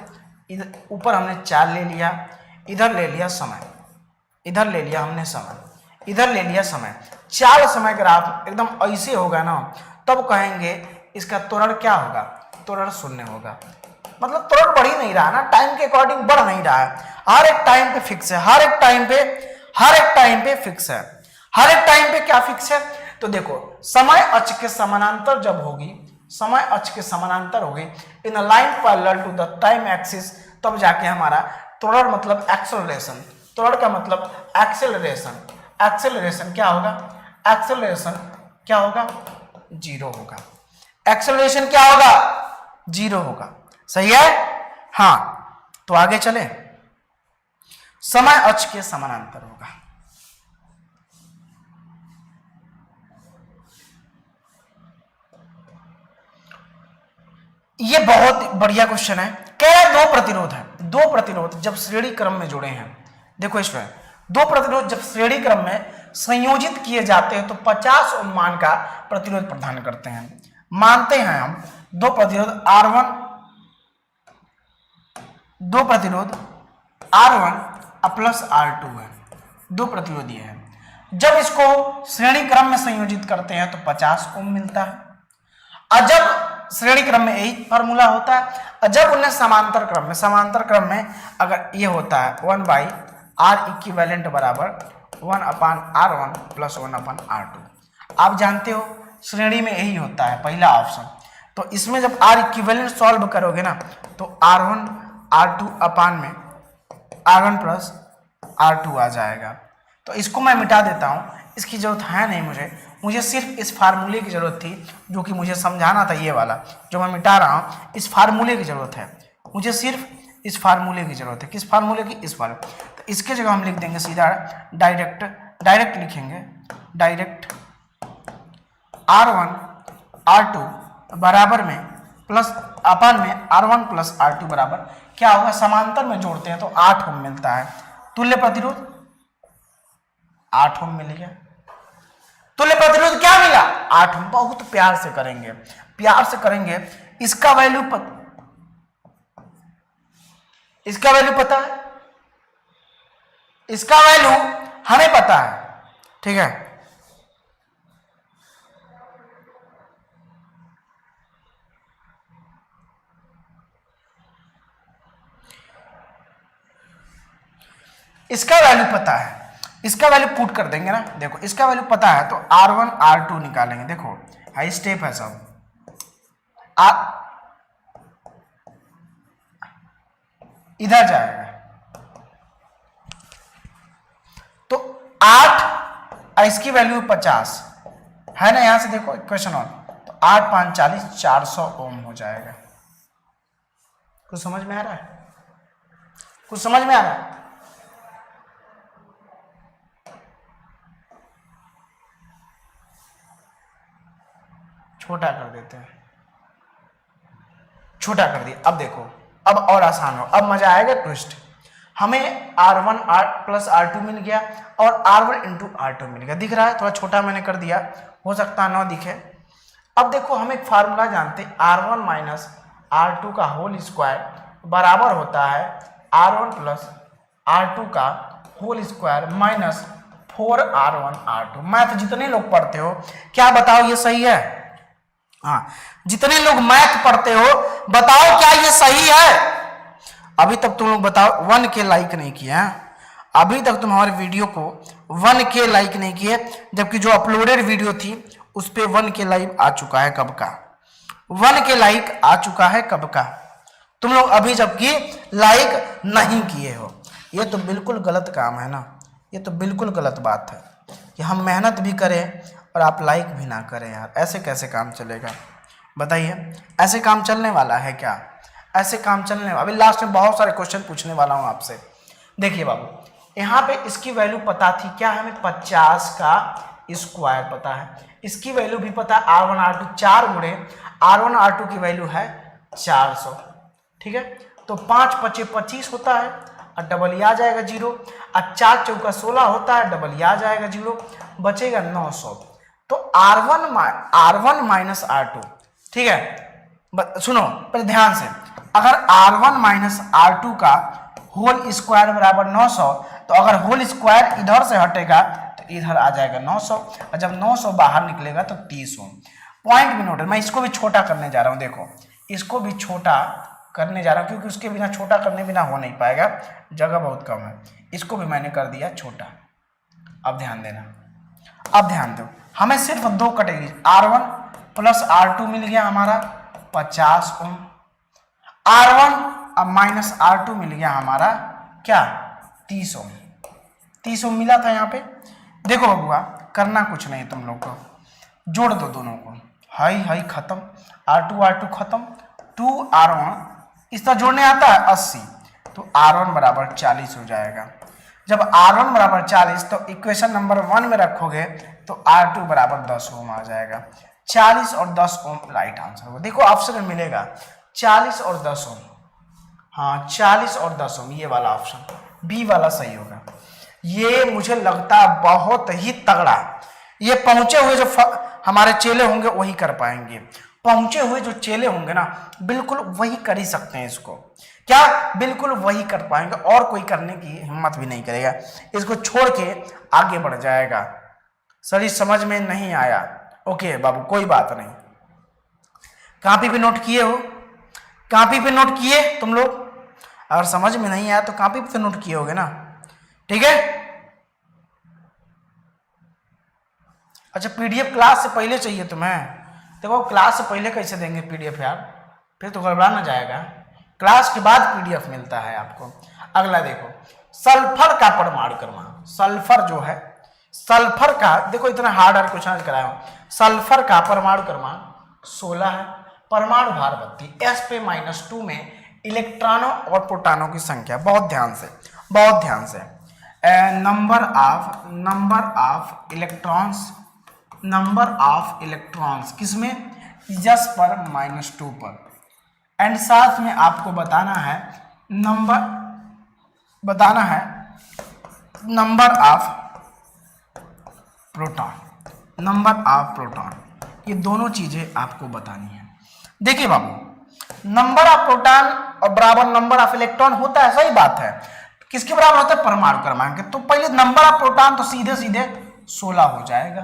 इधर ऊपर हमने चाल ले लिया, इधर ले लिया समय, इधर ले लिया हमने समय, इधर ले लिया समय। चाल समय ग्राफ एकदम ऐसे होगा ना, तब कहेंगे इसका त्वरण क्या होगा? त्वरण शून्य होगा। मतलब त्वरण बढ़ ही नहीं रहा ना, टाइम के अकॉर्डिंग बढ़ नहीं रहा है, हर एक टाइम पे फिक्स है, हर एक टाइम पे फिक्स है। हर एक टाइम पे क्या फिक्स है? तो देखो, समय अक्ष के समानांतर जब होगी, समय अक्ष के समानांतर होगी in a line parallel to the time axis, तब जाके हमारा त्वरण मतलब एक्सेलरेशन, त्वरण का मतलब एक्सेलरेशन, एक्सेलरेशन क्या होगा? एक्सेलरेशन क्या होगा? जीरो होगा। एक्सेलरेशन क्या होगा? जीरो होगा। सही है? हाँ, तो आगे चले। समय अक्ष के समानांतर होगा। ये बहुत बढ़िया क्वेश्चन है। क्या दो प्रतिरोध है, दो प्रतिरोध जब श्रेणी क्रम में जुड़े हैं, देखो इसमें दो प्रतिरोध जब श्रेणी क्रम में संयोजित किए जाते हैं तो 50 ओम मान का प्रतिरोध प्रदान करते हैं। मानते हैं हम दो प्रतिरोध R1 और प्लस R2 है, 2 प्रतिरोधी है। जब इसको श्रेणी क्रम में संयोजित करते हैं तो 50 ओम मिलता है। और जब श्रेणी क्रम में यही फॉर्मूला होता है, और जब उन्हें समांतर क्रम में अगर ये होता है 1/R इक्विवेलेंट बराबर 1/R1 प्लस 1/R2। आप जानते हो श्रेणी में यही होता है पहला ऑप्शन। तो इसमें जब R इक्विवेलेंट सॉल्व करोगे ना तो R1 R2 अपान में R1 प्लस R2 आ जाएगा। तो इसको मैं मिटा देता हूँ, इसकी जरूरत है नहीं मुझे सिर्फ इस फार्मूले की जरूरत थी जो कि मुझे समझाना था। ये वाला जो मैं मिटा रहा हूँ इस फार्मूले की जरूरत है, मुझे सिर्फ इस फार्मूले की जरूरत है। किस फार्मूले की? इस वाले। तो इसके जगह हम लिख देंगे सीधा डायरेक्ट लिखेंगे, डायरेक्ट R1 R2 बराबर में प्लस अपान में R1 प्लस R2 बराबर क्या होगा, समांतर में जोड़ते हैं तो 8 ओम मिलता है। तुल्य प्रतिरोध 8 ओम मिल गया। तुल्य प्रतिरोध क्या मिला? 8 ओम। बहुत प्यार से करेंगे। इसका वैल्यू पता है, इसका वैल्यू हमें पता है, ठीक है। इसका वैल्यू पता है, इसका वैल्यू पुट कर देंगे ना। देखो इसका वैल्यू पता है तो R1 R2 निकालेंगे। देखो हाई स्टेप है सब। इधर जाएगा तो 8 इसकी वैल्यू 50 है ना। यहां से देखो इक्वेशन ऑन, तो 8 5 40 400 ओम हो जाएगा। कुछ समझ में आ रहा है? कुछ समझ में आ रहा है? छोटा कर देते हैं, छोटा कर दिया। अब देखो अब और आसान हो, अब मजा आएगा ट्विस्ट। हमें R1 प्लस R2 मिल गया और R1 इंटू R2 मिल गया। दिख रहा है? थोड़ा छोटा मैंने कर दिया, हो सकता है ना दिखे। अब देखो हम एक फार्मूला जानते हैं, R1 माइनस R2 का होल स्क्वायर बराबर होता है R1 प्लस R2 का whole square minus 4R1 R2। Math जितने लोग पढ़ते हो क्या बताओ ये सही है? हाँ, जितने लोग मैथ पढ़ते हो बताओ क्या ये सही है? अभी तक तुम लोग बताओ 1K लाइक नहीं किया। अभी तक तुम हमारे वीडियो को 1K लाइक नहीं किए, जबकि जो अपलोडेड वीडियो थी उस पे 1K लाइक आ चुका है कब का। 1K लाइक आ चुका है कब का। तुम लोग अभी जबकि लाइक नहीं किए हो। ये तो बिल्कुल गलत काम है ना, ये तो बिल्कुल गलत बात है कि हम मेहनत भी करें और आप लाइक भी ना करें। यार ऐसे कैसे काम चलेगा बताइए? ऐसे काम चलने वाला है क्या? ऐसे काम चलने वाला। अभी लास्ट में बहुत सारे क्वेश्चन पूछने वाला हूं आपसे। देखिए बाबू, यहाँ पे इसकी वैल्यू पता थी क्या? हमें 50 का स्क्वायर पता है। इसकी वैल्यू भी पता है R1 R2 4 गुणे R1 R2 की वैल्यू है 400, ठीक है। तो 5 5 25 होता है और डबल आ जाएगा 0, और 4 चौका 16 होता है, डबल आ जाएगा 0, बचेगा 900। तो R1 माइनस R2, ठीक है। सुनो पर ध्यान से, अगर R1 माइनस R2 का होल स्क्वायर बराबर 900, तो अगर होल स्क्वायर इधर से हटेगा तो इधर आ जाएगा 900, और जब 900 बाहर निकलेगा तो 30 ओम। पॉइंट भी नोट है, मैं इसको भी छोटा करने जा रहा हूँ। देखो इसको भी छोटा करने जा रहा हूँ क्योंकि उसके बिना छोटा करने बिना हो नहीं पाएगा, जगह बहुत कम है। इसको भी मैंने कर दिया छोटा। अब ध्यान देना, अब ध्यान दो, हमें सिर्फ 2 कैटेगरी R1 प्लस R2 मिल गया हमारा 50 ओम, R1 माइनस R2 मिल गया हमारा क्या 30 ओम। 30 ओम मिला था यहाँ पे। देखो बबुआ करना कुछ नहीं, तुम लोग को जोड़ दो दोनों को, हाई हाई खत्म, R2 खत्म, 2R1 इस तरह जोड़ने आता है 80, तो R1 बराबर 40 हो जाएगा। जब R1 बराबर 40 तो इक्वेशन नंबर 1 में रखोगे तो R2 बराबर 10 ओम आ जाएगा। 40 और 10 ओम राइट आंसर होगा। देखो ऑप्शन में मिलेगा 40 और 10 ओम, हाँ 40 और 10 ओम, ये वाला ऑप्शन बी वाला सही होगा। ये मुझे लगता है बहुत ही तगड़ा, ये पहुंचे हुए जो हमारे चेले होंगे वही कर पाएंगे। पहुंचे हुए जो चेले होंगे ना, बिल्कुल वही कर ही सकते हैं इसको। क्या? बिल्कुल वही कर पाएंगे, और कोई करने की हिम्मत भी नहीं करेगा, इसको छोड़ के आगे बढ़ जाएगा। सर ये समझ में नहीं आया? ओके बाबू कोई बात नहीं, कॉपी पे नोट किए हो? कॉपी पे नोट किए तुम लोग? अगर समझ में नहीं आया तो कॉपी पे नोट किए होगे ना, ठीक है? अच्छा पीडीएफ क्लास से पहले चाहिए तुम्हें? देखो क्लास से पहले कैसे देंगे पीडीएफ यार, फिर तो गड़बड़ा ना जाएगा। क्लास के बाद पीडीएफ मिलता है आपको। अगला देखो, सल्फर का परमाणु क्रमांक। सल्फर जो है, सल्फर का देखो इतना हार्ड हार्ड क्वेश्चन कराया हूं। सल्फर का परमाणु क्रमांक 16 है, परमाणु भार 32, sp-2 में इलेक्ट्रॉनों और प्रोटॉनों की संख्या। बहुत ध्यान से, बहुत ध्यान से। नंबर ऑफ इलेक्ट्रॉन्स किसमें? s पर -2 पर। एंड साथ में आपको बताना है नंबर ऑफ प्रोटॉन। ये दोनों चीजें आपको बतानी है। देखिए बाबू, नंबर ऑफ प्रोटॉन और बराबर नंबर ऑफ इलेक्ट्रॉन होता है, सही बात है। किसके बराबर होता है? परमाणु क्रमांक। तो पहले नंबर ऑफ प्रोटॉन तो सीधे 16 हो जाएगा,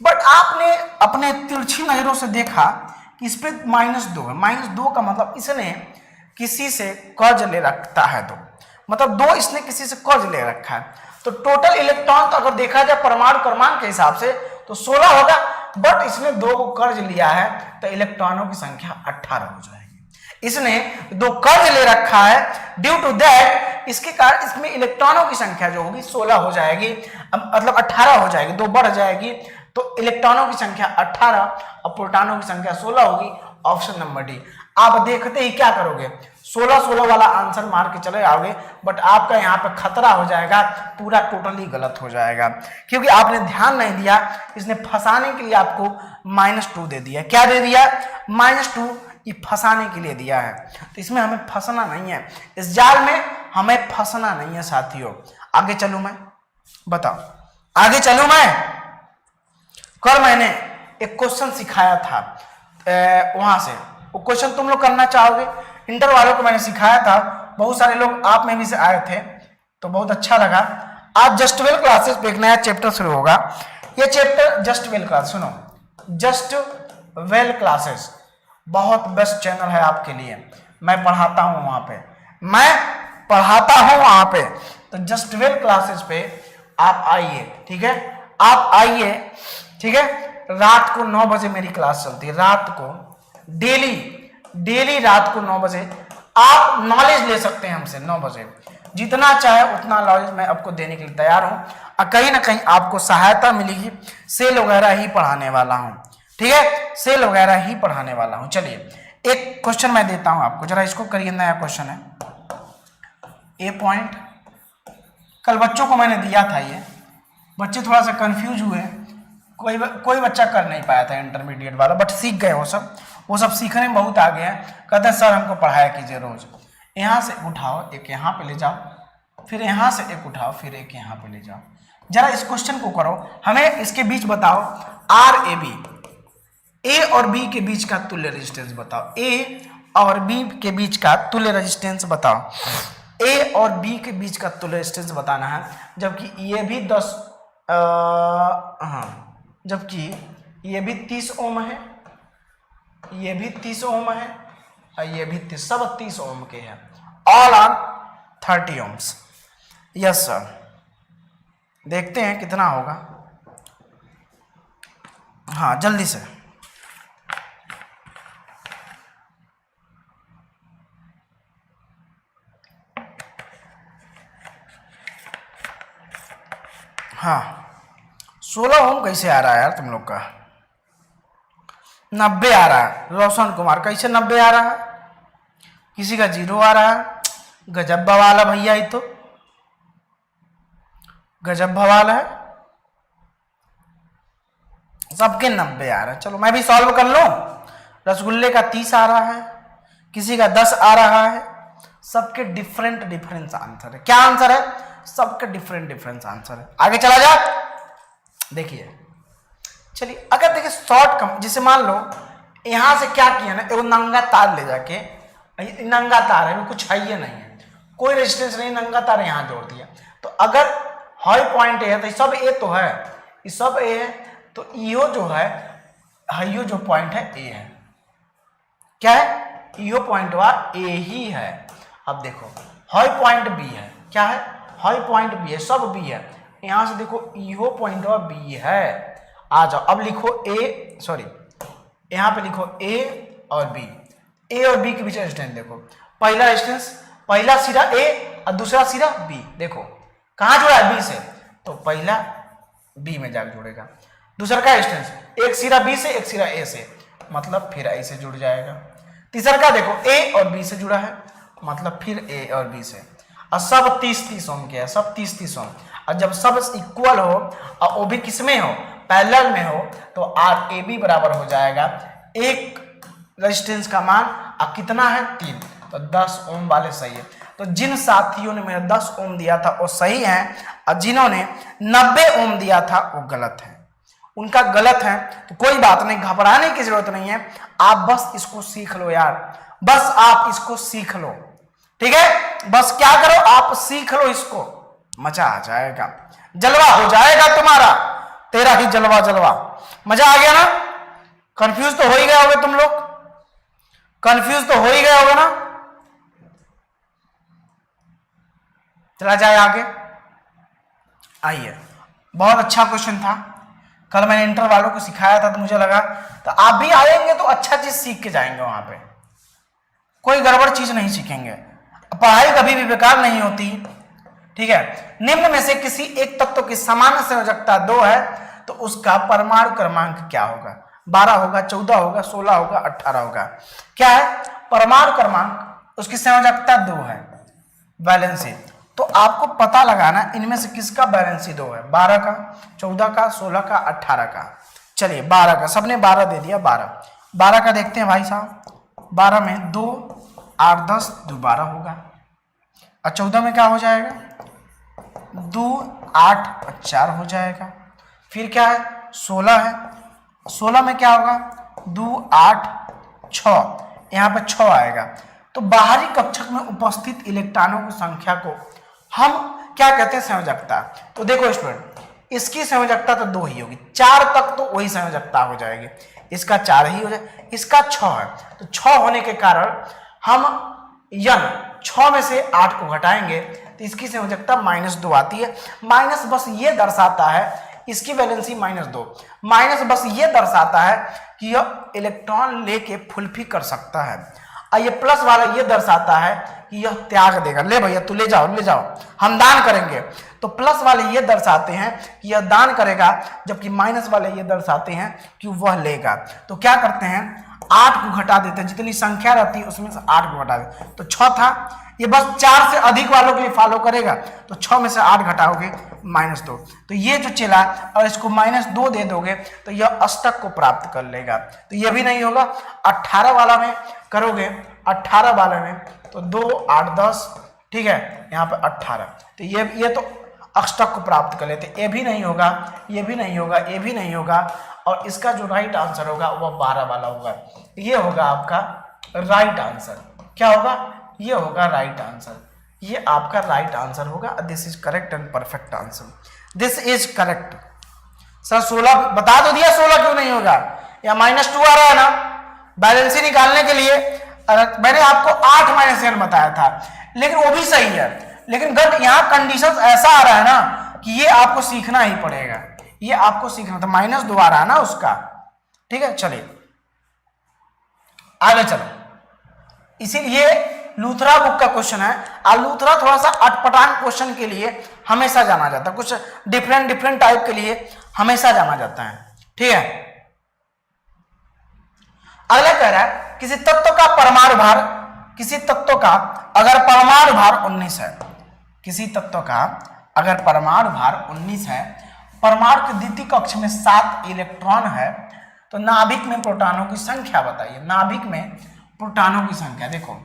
बट आपने अपने तिरछी नजरों से देखा कि इस पे -2 है। -2 का मतलब इसने किसी से कर्ज ले रखता है, तो मतलब 2 इसने किसी से कर्ज ले रखा है। तो टोटल इलेक्ट्रॉन तो अगर देखा जाए परमाणु क्रमांक के हिसाब से तो 16 होगा, बट इसने 2 को कर्ज लिया है तो इलेक्ट्रॉनों की संख्या 18 हो जाएगी। इसने 2 कर्ज ले रखा है, ड्यू टू दैट इसके कारण इसमें इलेक्ट्रॉनों की संख्या जो होगी 16 हो जाएगी, मतलब 18 हो जाएगी, 2 बढ़ जाएगी, तो इलेक्ट्रॉनों की संख्या 18 और प्रोटॉनों की संख्या 16 होगी। Option number D. आप देखते ही क्या करोगे? 16 वाला आंसर मार के चले आओगे, बट आपका यहाँ पे खतरा हो जाएगा, पूरा टोटली गलत हो जाएगा, क्योंकि आपने ध्यान नहीं दिया। इसने फंसाने के लिए आपको -2 दे दिया। क्या दे दिया? -2। ये फंसाने के लिए दिया है, तो इसमें हमें फंसना नहीं है, इस जाल में हमें फंसना नहीं है साथियों। आगे चलूं मैं? बताओ आगे चलूं मैं? कल मैंने एक क्वेश्चन सिखाया था वहां से, वो क्वेश्चन तुम लोग करना चाहोगे? इंटर वालों को मैंने सिखाया था, बहुत सारे लोग आप में भी से आए थे, तो बहुत अच्छा लगा। आज जस्ट वेल क्लासेस पे एक नया चैप्टर शुरू होगा। ये चैप्टर जस्ट वेल क्लास, सुनो, जस्ट वेल क्लासेस बहुत बेस्ट चैनल है आपके लिए। मैं पढ़ाता हूं वहां पे, तो जस्ट वेल क्लासेस पे आप आइए, ठीक है? आप आइए, ठीक है? रात को 9 बजे मेरी क्लास चलती है, रात को डेली रात को 9 बजे आप नॉलेज ले सकते हैं हमसे। 9 बजे जितना चाहे उतना नॉलेज मैं आपको देने के लिए तैयार हूं, और कहीं ना कहीं आपको सहायता मिलेगी। सेल वगैरह ही पढ़ाने वाला हूं, ठीक है? सेल वगैरह ही पढ़ाने वाला हूं। चलिए एक क्वेश्चन मैं देता हूं आपको, जरा इसको करिए। नया क्वेश्चन है, ए पॉइंट। कल बच्चों को मैंने दिया था, ये बच्चे थोड़ा सा कंफ्यूज हुए, कोई बच्चा कर नहीं पाया था इंटरमीडिएट वाला, बट सीख गए वो सब सीखने में बहुत आगे हैं। कहते हैं सर हमको पढ़ाया कीजिए रोज। यहाँ से उठाओ, एक यहाँ पे ले जाओ, फिर यहाँ से एक उठाओ, फिर एक यहाँ पे ले जाओ। जरा इस क्वेश्चन को करो, हमें इसके बीच बताओ RAB, ए और बी के बीच का तुल्य रेजिस्टेंस बताओ। ए और बी के बीच का तुल्य रेजिस्टेंस बताओ। ए और बी के बीच का तुल्य रेजिस्टेंस बताना है, जबकि ये भी 30 ओम है, ये भी 30 ओम है, और ये भी सब 30 ओम के हैं। All on 30 ohms. Yes sir, देखते हैं कितना होगा। हाँ जल्दी से। हाँ 16 ओम कैसे आ रहा है यार तुम लोग का? 90 आ रहा है। रोशन कुमार कैसे 90 आ रहा है? किसी का 0 आ रहा है। गजब बवाल है भैया, ये तो गजब बवाल है, सबके 90 आ रहा है। चलो मैं भी सॉल्व कर लूं। रसगुल्ले का 30 आ रहा है, किसी का 10 आ रहा है, सबके डिफरेंट आंसर है। क्या आंसर है? सबके डिफरेंट आंसर है। आगे चला जा, देखिए चलिए। अगर देखिए शॉर्ट कम, जैसे मान लो यहां से क्या किया ना, एगो नंगा तार ले जाके, नंगा तार है, कुछ है ये नहीं है, कोई रेजिस्टेंस नहीं, नंगा तार यहां जोड़ दिया। तो अगर हाई पॉइंट ए है तो सब ए तो है, ये सब ए है, तो ईओ जो है, हाइयो जो पॉइंट है ए है, क्या है, ईओ पॉइंट वा ए ही है। अब देखो हाई पॉइंट बी है, क्या है, हाई पॉइंट बी है, सब बी है, यहां से देखो ईओ पॉइंट वा बी है। आ जाओ अब लिखो ए, सॉरी यहां पे लिखो ए और बी, ए और बी के बीच रेजिस्टेंस देखो, पहला रेजिस्टेंस, पहला सिरा ए और दूसरा सिरा बी, देखो कहां जुड़ा है, बी से, तो पहला बी में जाकर जुड़ेगा। दूसरा का रेजिस्टेंस, एक सिरा बी से एक सिरा ए से, मतलब फिर ए से जुड़ जाएगा। तीसरा का देखो ए और बी से जुड़ा है, मतलब फिर ए और बी से, और सब 30-30 ओम के है, सब 30-30 ओम। और जब सब इक्वल हो और वो भी किसमें हो, पैरेलल में हो, तो आर ए बी बराबर हो जाएगा एक रेजिस्टेंस का मान, और कितना है 3, तो 10 ओम वाले सही है। तो जिन साथियों ने मेरा 10 ओम दिया था वो सही है, और जिन्होंने 90 ओम दिया था वो गलत है, उनका गलत है। तो कोई बात नहीं, घबराने की जरूरत नहीं है, आप बस इसको सीख लो यार, बस आप इसको सीख लो, ठीक है, बस क्या करो, आप सीख लो इसको, मजा आ जाएगा, जलवा हो जाएगा तुम्हारा, तेरा ही जलवा जलवा। मजा आ गया ना? कंफ्यूज तो हो ही गए होगे तुम लोग, कंफ्यूज तो हो ही गए होगे ना? चला जाए आगे, आइए, बहुत अच्छा क्वेश्चन था, कल मैंने इंटर वालों को सिखाया था, तो मुझे लगा तो आप भी आएंगे तो अच्छा चीज सीख के जाएंगे, वहां पे कोई गड़बड़ चीज नहीं सीखेंगे, पढ़ाई कभी भी बेकार नहीं होती, ठीक है। निम्न में से किसी एक तत्व की समान संयोजकता 2 है, तो उसका परमाणु क्रमांक क्या होगा, 12 होगा, 14 होगा, 16 होगा, 18 होगा, क्या है, परमाणु क्रमांक, उसकी संयोजकता 2 है, वैलेंसी। तो आपको पता लगाना इनमें से किसका वैलेंसी 2 है, 12 का, 14 का, 16 का, 18 का। चलिए 12 का, सबने 12 दे दिया, 12 का देखते हैं भाई साहब, 12 में 2 8 10 12 होगा, और 14 में क्या हो जाएगा, 2 8 4 हो जाएगा। फिर क्या है, 16 है, 16 में क्या होगा, 2 8 6, यहाँ पे 6 आएगा। तो बाहरी कक्षक में उपस्थित इलेक्ट्रॉनों की संख्या को हम क्या कहते हैं, संयोजकता। तो देखो स्टूडेंट, इसकी संयोजकता तो 2 ही होगी, 4 तक तो वही संयोजकता हो जाएगी, इसका 4 ही हो जाए, इसका 6 है, तो 6 होने के कारण हम यन 6 में से 8 को घटाएंगे तो इसकी संयोजकता -2 आती है। माइनस बस ये दर्शाता है, इसकी वैलेंसी -2, माइनस बस ये दर्शाता है कि यह इलेक्ट्रॉन लेके फुलफी कर सकता है, और ये प्लस वाला ये दर्शाता है कि यह त्याग देगा, ले भैया तू ले जाओ, ले जाओ, हम दान करेंगे। तो प्लस वाले ये दर्शाते हैं कि यह दान करेगा, जबकि माइनस वाले ये दर्शाते हैं कि वह लेगा। तो क्या करते हैं, 8 को घटा देते हैं, जितनी संख्या रहती है उसमें से 8 को घटा देते। तो 6 था, ये बस 4 से अधिक वालों के लिए फॉलो करेगा, तो 6 में से 8 घटाओगे -2, तो ये जो चला, और इसको -2 दे दोगे तो यह अष्टक को प्राप्त कर लेगा। तो यह भी नहीं होगा, 18 वाला में करोगे, 18 वाले में तो 2 8 10, ठीक है, यहाँ पे 18, तो ये तो अष्टक को प्राप्त कर लेते, ये भी नहीं होगा, ये भी नहीं होगा, ये भी नहीं होगा, और इसका जो राइट आंसर होगा वह 12 वाला होगा। ये होगा आपका राइट आंसर, क्या होगा, ये होगा राइट आंसर, ये आपका राइट आंसर होगा। This is correct and perfect answer, this is correct. Sir 16 बता दो दिया, 16 क्यों नहीं होगा, या -2 आ रहा है ना, बैलेंसी निकालने के लिए मैंने आपको 8 -n बताया था, लेकिन वो भी सही है, लेकिन गट यहाँ कंडीशन ऐसा आ रहा है ना कि ये आपको सीखना ही पड़ेगा, ये आपको सीखना था, -2 आ रहा है ना उसका, ठीक है। चलिए आगे चलो, इसीलिए लूथरा बुक का क्वेश्चन है, और लूथरा थोड़ा सा अटपटांग क्वेश्चन के लिए हमेशा जाना जाता है, कुछ डिफरेंट टाइप के लिए हमेशा जाना जाता है, ठीक है। अगला कह रहा है, किसी तत्व का परमाणु भार, किसी तत्व का अगर परमाणु भार 19 है, किसी तत्व का अगर परमाणु भार 19 है, परमाणु के द्वितीय कक्ष में 7 इलेक्ट्रॉन है, तो नाभिक में प्रोटॉनों की संख्या बताइए। नाभिक में प्रोटॉनों की संख्या देखो,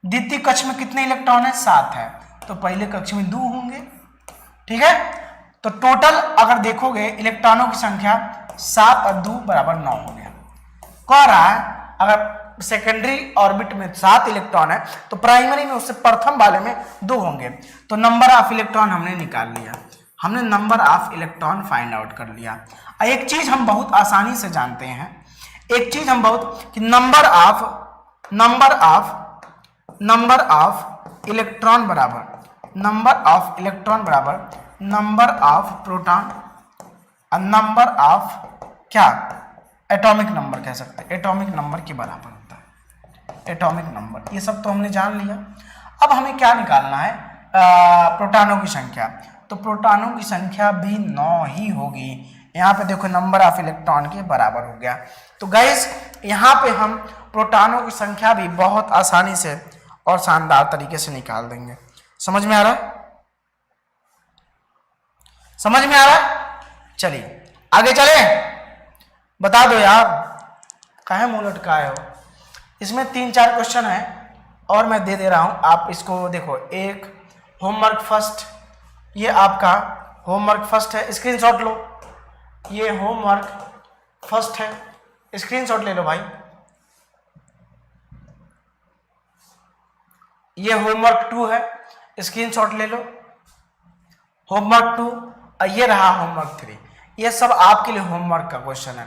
द्वितीय कक्ष में कितने इलेक्ट्रॉन है, 7 है, तो पहले कक्ष में 2 होंगे, ठीक है। तो टोटल अगर देखोगे इलेक्ट्रॉनों की संख्या 7 और 2 बराबर 9 हो गया। कह रहा है अगर सेकेंडरी ऑर्बिट में 7 इलेक्ट्रॉन है तो प्राइमरी में उससे प्रथम वाले में 2 होंगे। तो नंबर ऑफ इलेक्ट्रॉन हमने निकाल लिया, हमने number of electron find out कर लिया। एक चीज हम बहुत आसानी से जानते हैं, एक चीज हम बहुत कि नंबर ऑफ इलेक्ट्रॉन बराबर नंबर ऑफ प्रोटॉन और नंबर ऑफ क्या एटॉमिक नंबर कह सकते हैं, एटॉमिक नंबर के बराबर होता है एटॉमिक नंबर। ये सब तो हमने जान लिया। अब हमें क्या निकालना है, प्रोटॉनों की संख्या। तो प्रोटॉनों की संख्या भी 9 ही होगी। यहाँ पे देखो नंबर ऑफ इलेक्ट्रॉन के बराबर हो गया। तो गाइस यहाँ पे हम प्रोटॉनों की संख्या भी बहुत आसानी से और शानदार तरीके से निकाल देंगे। समझ में आ रहा चलिए आगे चले। बता दो यार, काहे मुंह लटकाए हो। इसमें 3-4 क्वेश्चन है और मैं दे रहा हूं, आप इसको देखो। एक होमवर्क फर्स्ट, ये आपका होमवर्क फर्स्ट है, स्क्रीनशॉट लो। ये होमवर्क फर्स्ट है, स्क्रीनशॉट ले लो भाई। ये होमवर्क 2 है, स्क्रीनशॉट ले लो। होमवर्क 2 और ये रहा होमवर्क 3। ये सब आपके लिए होमवर्क का क्वेश्चन है।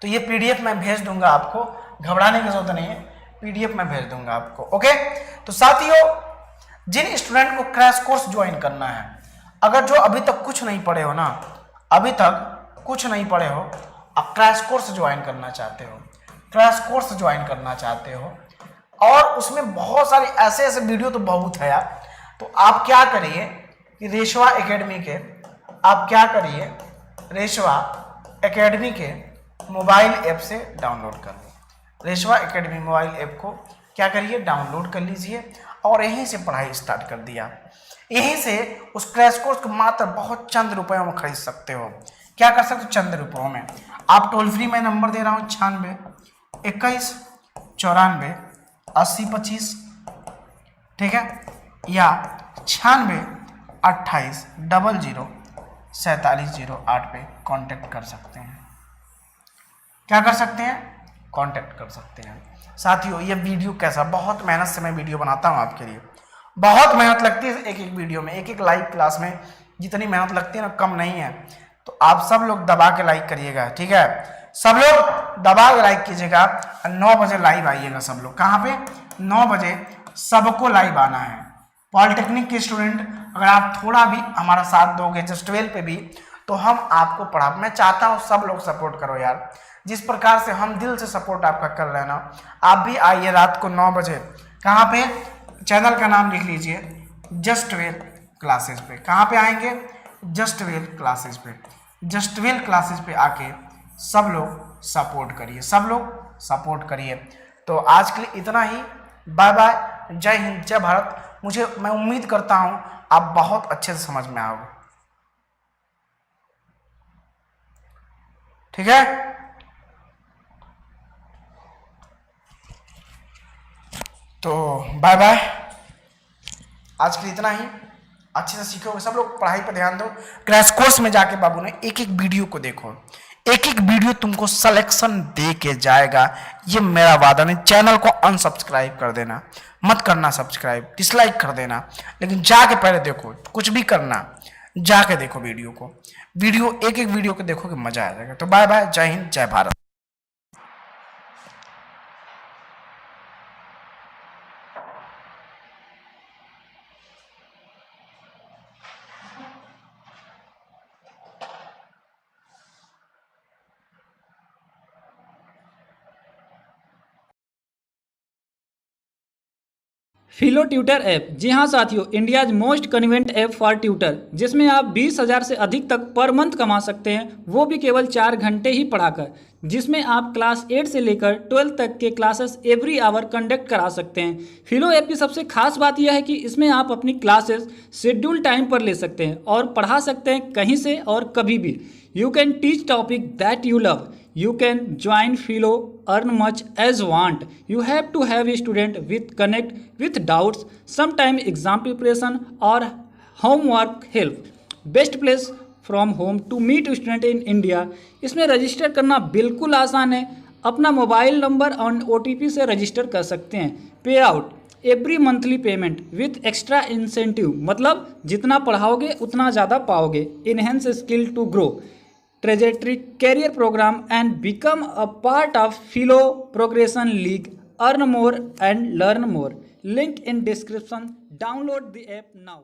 तो ये पीडीएफ मैं भेज दूंगा आपको, घबराने की जरूरत नहीं है, पीडीएफ में भेज दूंगा आपको। ओके, तो साथियों जिन स्टूडेंट को क्रैश कोर्स ज्वाइन करना है, अगर जो अभी तक कुछ नहीं पढ़े हो ना, अभी तक कुछ नहीं पढ़े हो और क्रैश कोर्स ज्वाइन करना चाहते हो, क्रैश कोर्स ज्वाइन करना चाहते हो और उसमें बहुत सारे ऐसे वीडियो तो बहुत है यार, तो आप क्या करिए कि रेशवा एकेडमी के मोबाइल ऐप से डाउनलोड कर लो। रेशवा एकेडमी मोबाइल ऐप को क्या करिए, डाउनलोड कर लीजिए और यहीं से पढ़ाई स्टार्ट कर दिया। यहीं से उस क्रैश कोर्स को मात्र बहुत चंद रुपयों में खरीद सकते हो। क्या कर सकते हो, चंद रुपयों में। आप टोल फ्री में नंबर दे रहा हूँ 96 21 94 80 25, ठीक है, या 96 28 00 47 08 पे कांटेक्ट कर सकते हैं। क्या कर सकते हैं, कांटेक्ट कर सकते हैं। साथियों ये वीडियो कैसा, बहुत मेहनत से मैं वीडियो बनाता हूँ आपके लिए, बहुत मेहनत लगती है एक एक वीडियो में, एक एक लाइव क्लास में जितनी मेहनत लगती है ना, कम नहीं है। तो आप सब लोग दबा के लाइक करिएगा, ठीक है, सब लोग दबा के लाइक कीजिएगा। 9 बजे लाइव आइएगा सब लोग। कहाँ पे, 9 बजे सबको लाइव आना है। पॉलिटेक्निक के स्टूडेंट अगर आप थोड़ा भी हमारा साथ दोगे जस्ट 12 पे भी, तो हम आपको पढ़ा, मैं चाहता हूँ सब लोग सपोर्ट करो यार, जिस प्रकार से हम दिल से सपोर्ट आपका कर रहे हैं ना। आप भी आइए रात को 9 बजे। कहाँ पे, चैनल का नाम लिख लीजिए जस्ट 12 क्लासेस पे। कहाँ पे आएंगे, जस्ट 12 क्लासेस पे। जस्ट 12 क्लासेस पे आके सब लोग सपोर्ट करिए, सब लोग सपोर्ट करिए। तो आज के लिए इतना ही। बाय बाय, जय हिंद, जय भारत। मैं उम्मीद करता हूं आप बहुत अच्छे से समझ में आओगे, ठीक है। तो बाय बाय, आज के लिए इतना ही। अच्छे से सीखोगे सब लोग, पढ़ाई पर ध्यान दो। क्रैश कोर्स में जाके बाबू ने एक एक वीडियो को देखो, एक एक वीडियो तुमको सिलेक्शन दे के जाएगा, ये मेरा वादा नहीं। चैनल को अनसब्सक्राइब कर देना, मत करना सब्सक्राइब, डिसलाइक कर देना, लेकिन जाके पहले देखो, कुछ भी करना जाके देखो वीडियो को, एक एक वीडियो को देखो कि मजा आ जाएगा। तो बाय बाय, जय हिंद, जय भारत। फिलो ट्यूटर ऐप, जी हाँ साथियों, India's most convenient app for tutor, जिसमें आप 20,000 से अधिक तक पर मंथ कमा सकते हैं, वो भी केवल 4 घंटे ही पढ़ाकर, जिसमें आप क्लास 8 से लेकर 12 तक के क्लासेस एवरी आवर कंडक्ट करा सकते हैं। फिलो ऐप की सबसे खास बात यह है कि इसमें आप अपनी क्लासेस शेड्यूल टाइम पर ले सकते हैं और पढ़ा सकते हैं कहीं से और कभी भी। You can teach topic that you love. You can join Philo, earn much as want. You have to have a student with connect with doubts, sometime exam preparation or homework help. Best place from home to meet student in India. इसमें register करना बिल्कुल आसान है। अपना mobile number और OTP से register कर सकते हैं। Pay out every monthly payment with extra incentive, मतलब जितना पढ़ाओगे उतना ज़्यादा पाओगे। Enhance skill to grow trajectory career programme and become a part of Filo progression league, earn more and learn more. Link in description. Download the app now.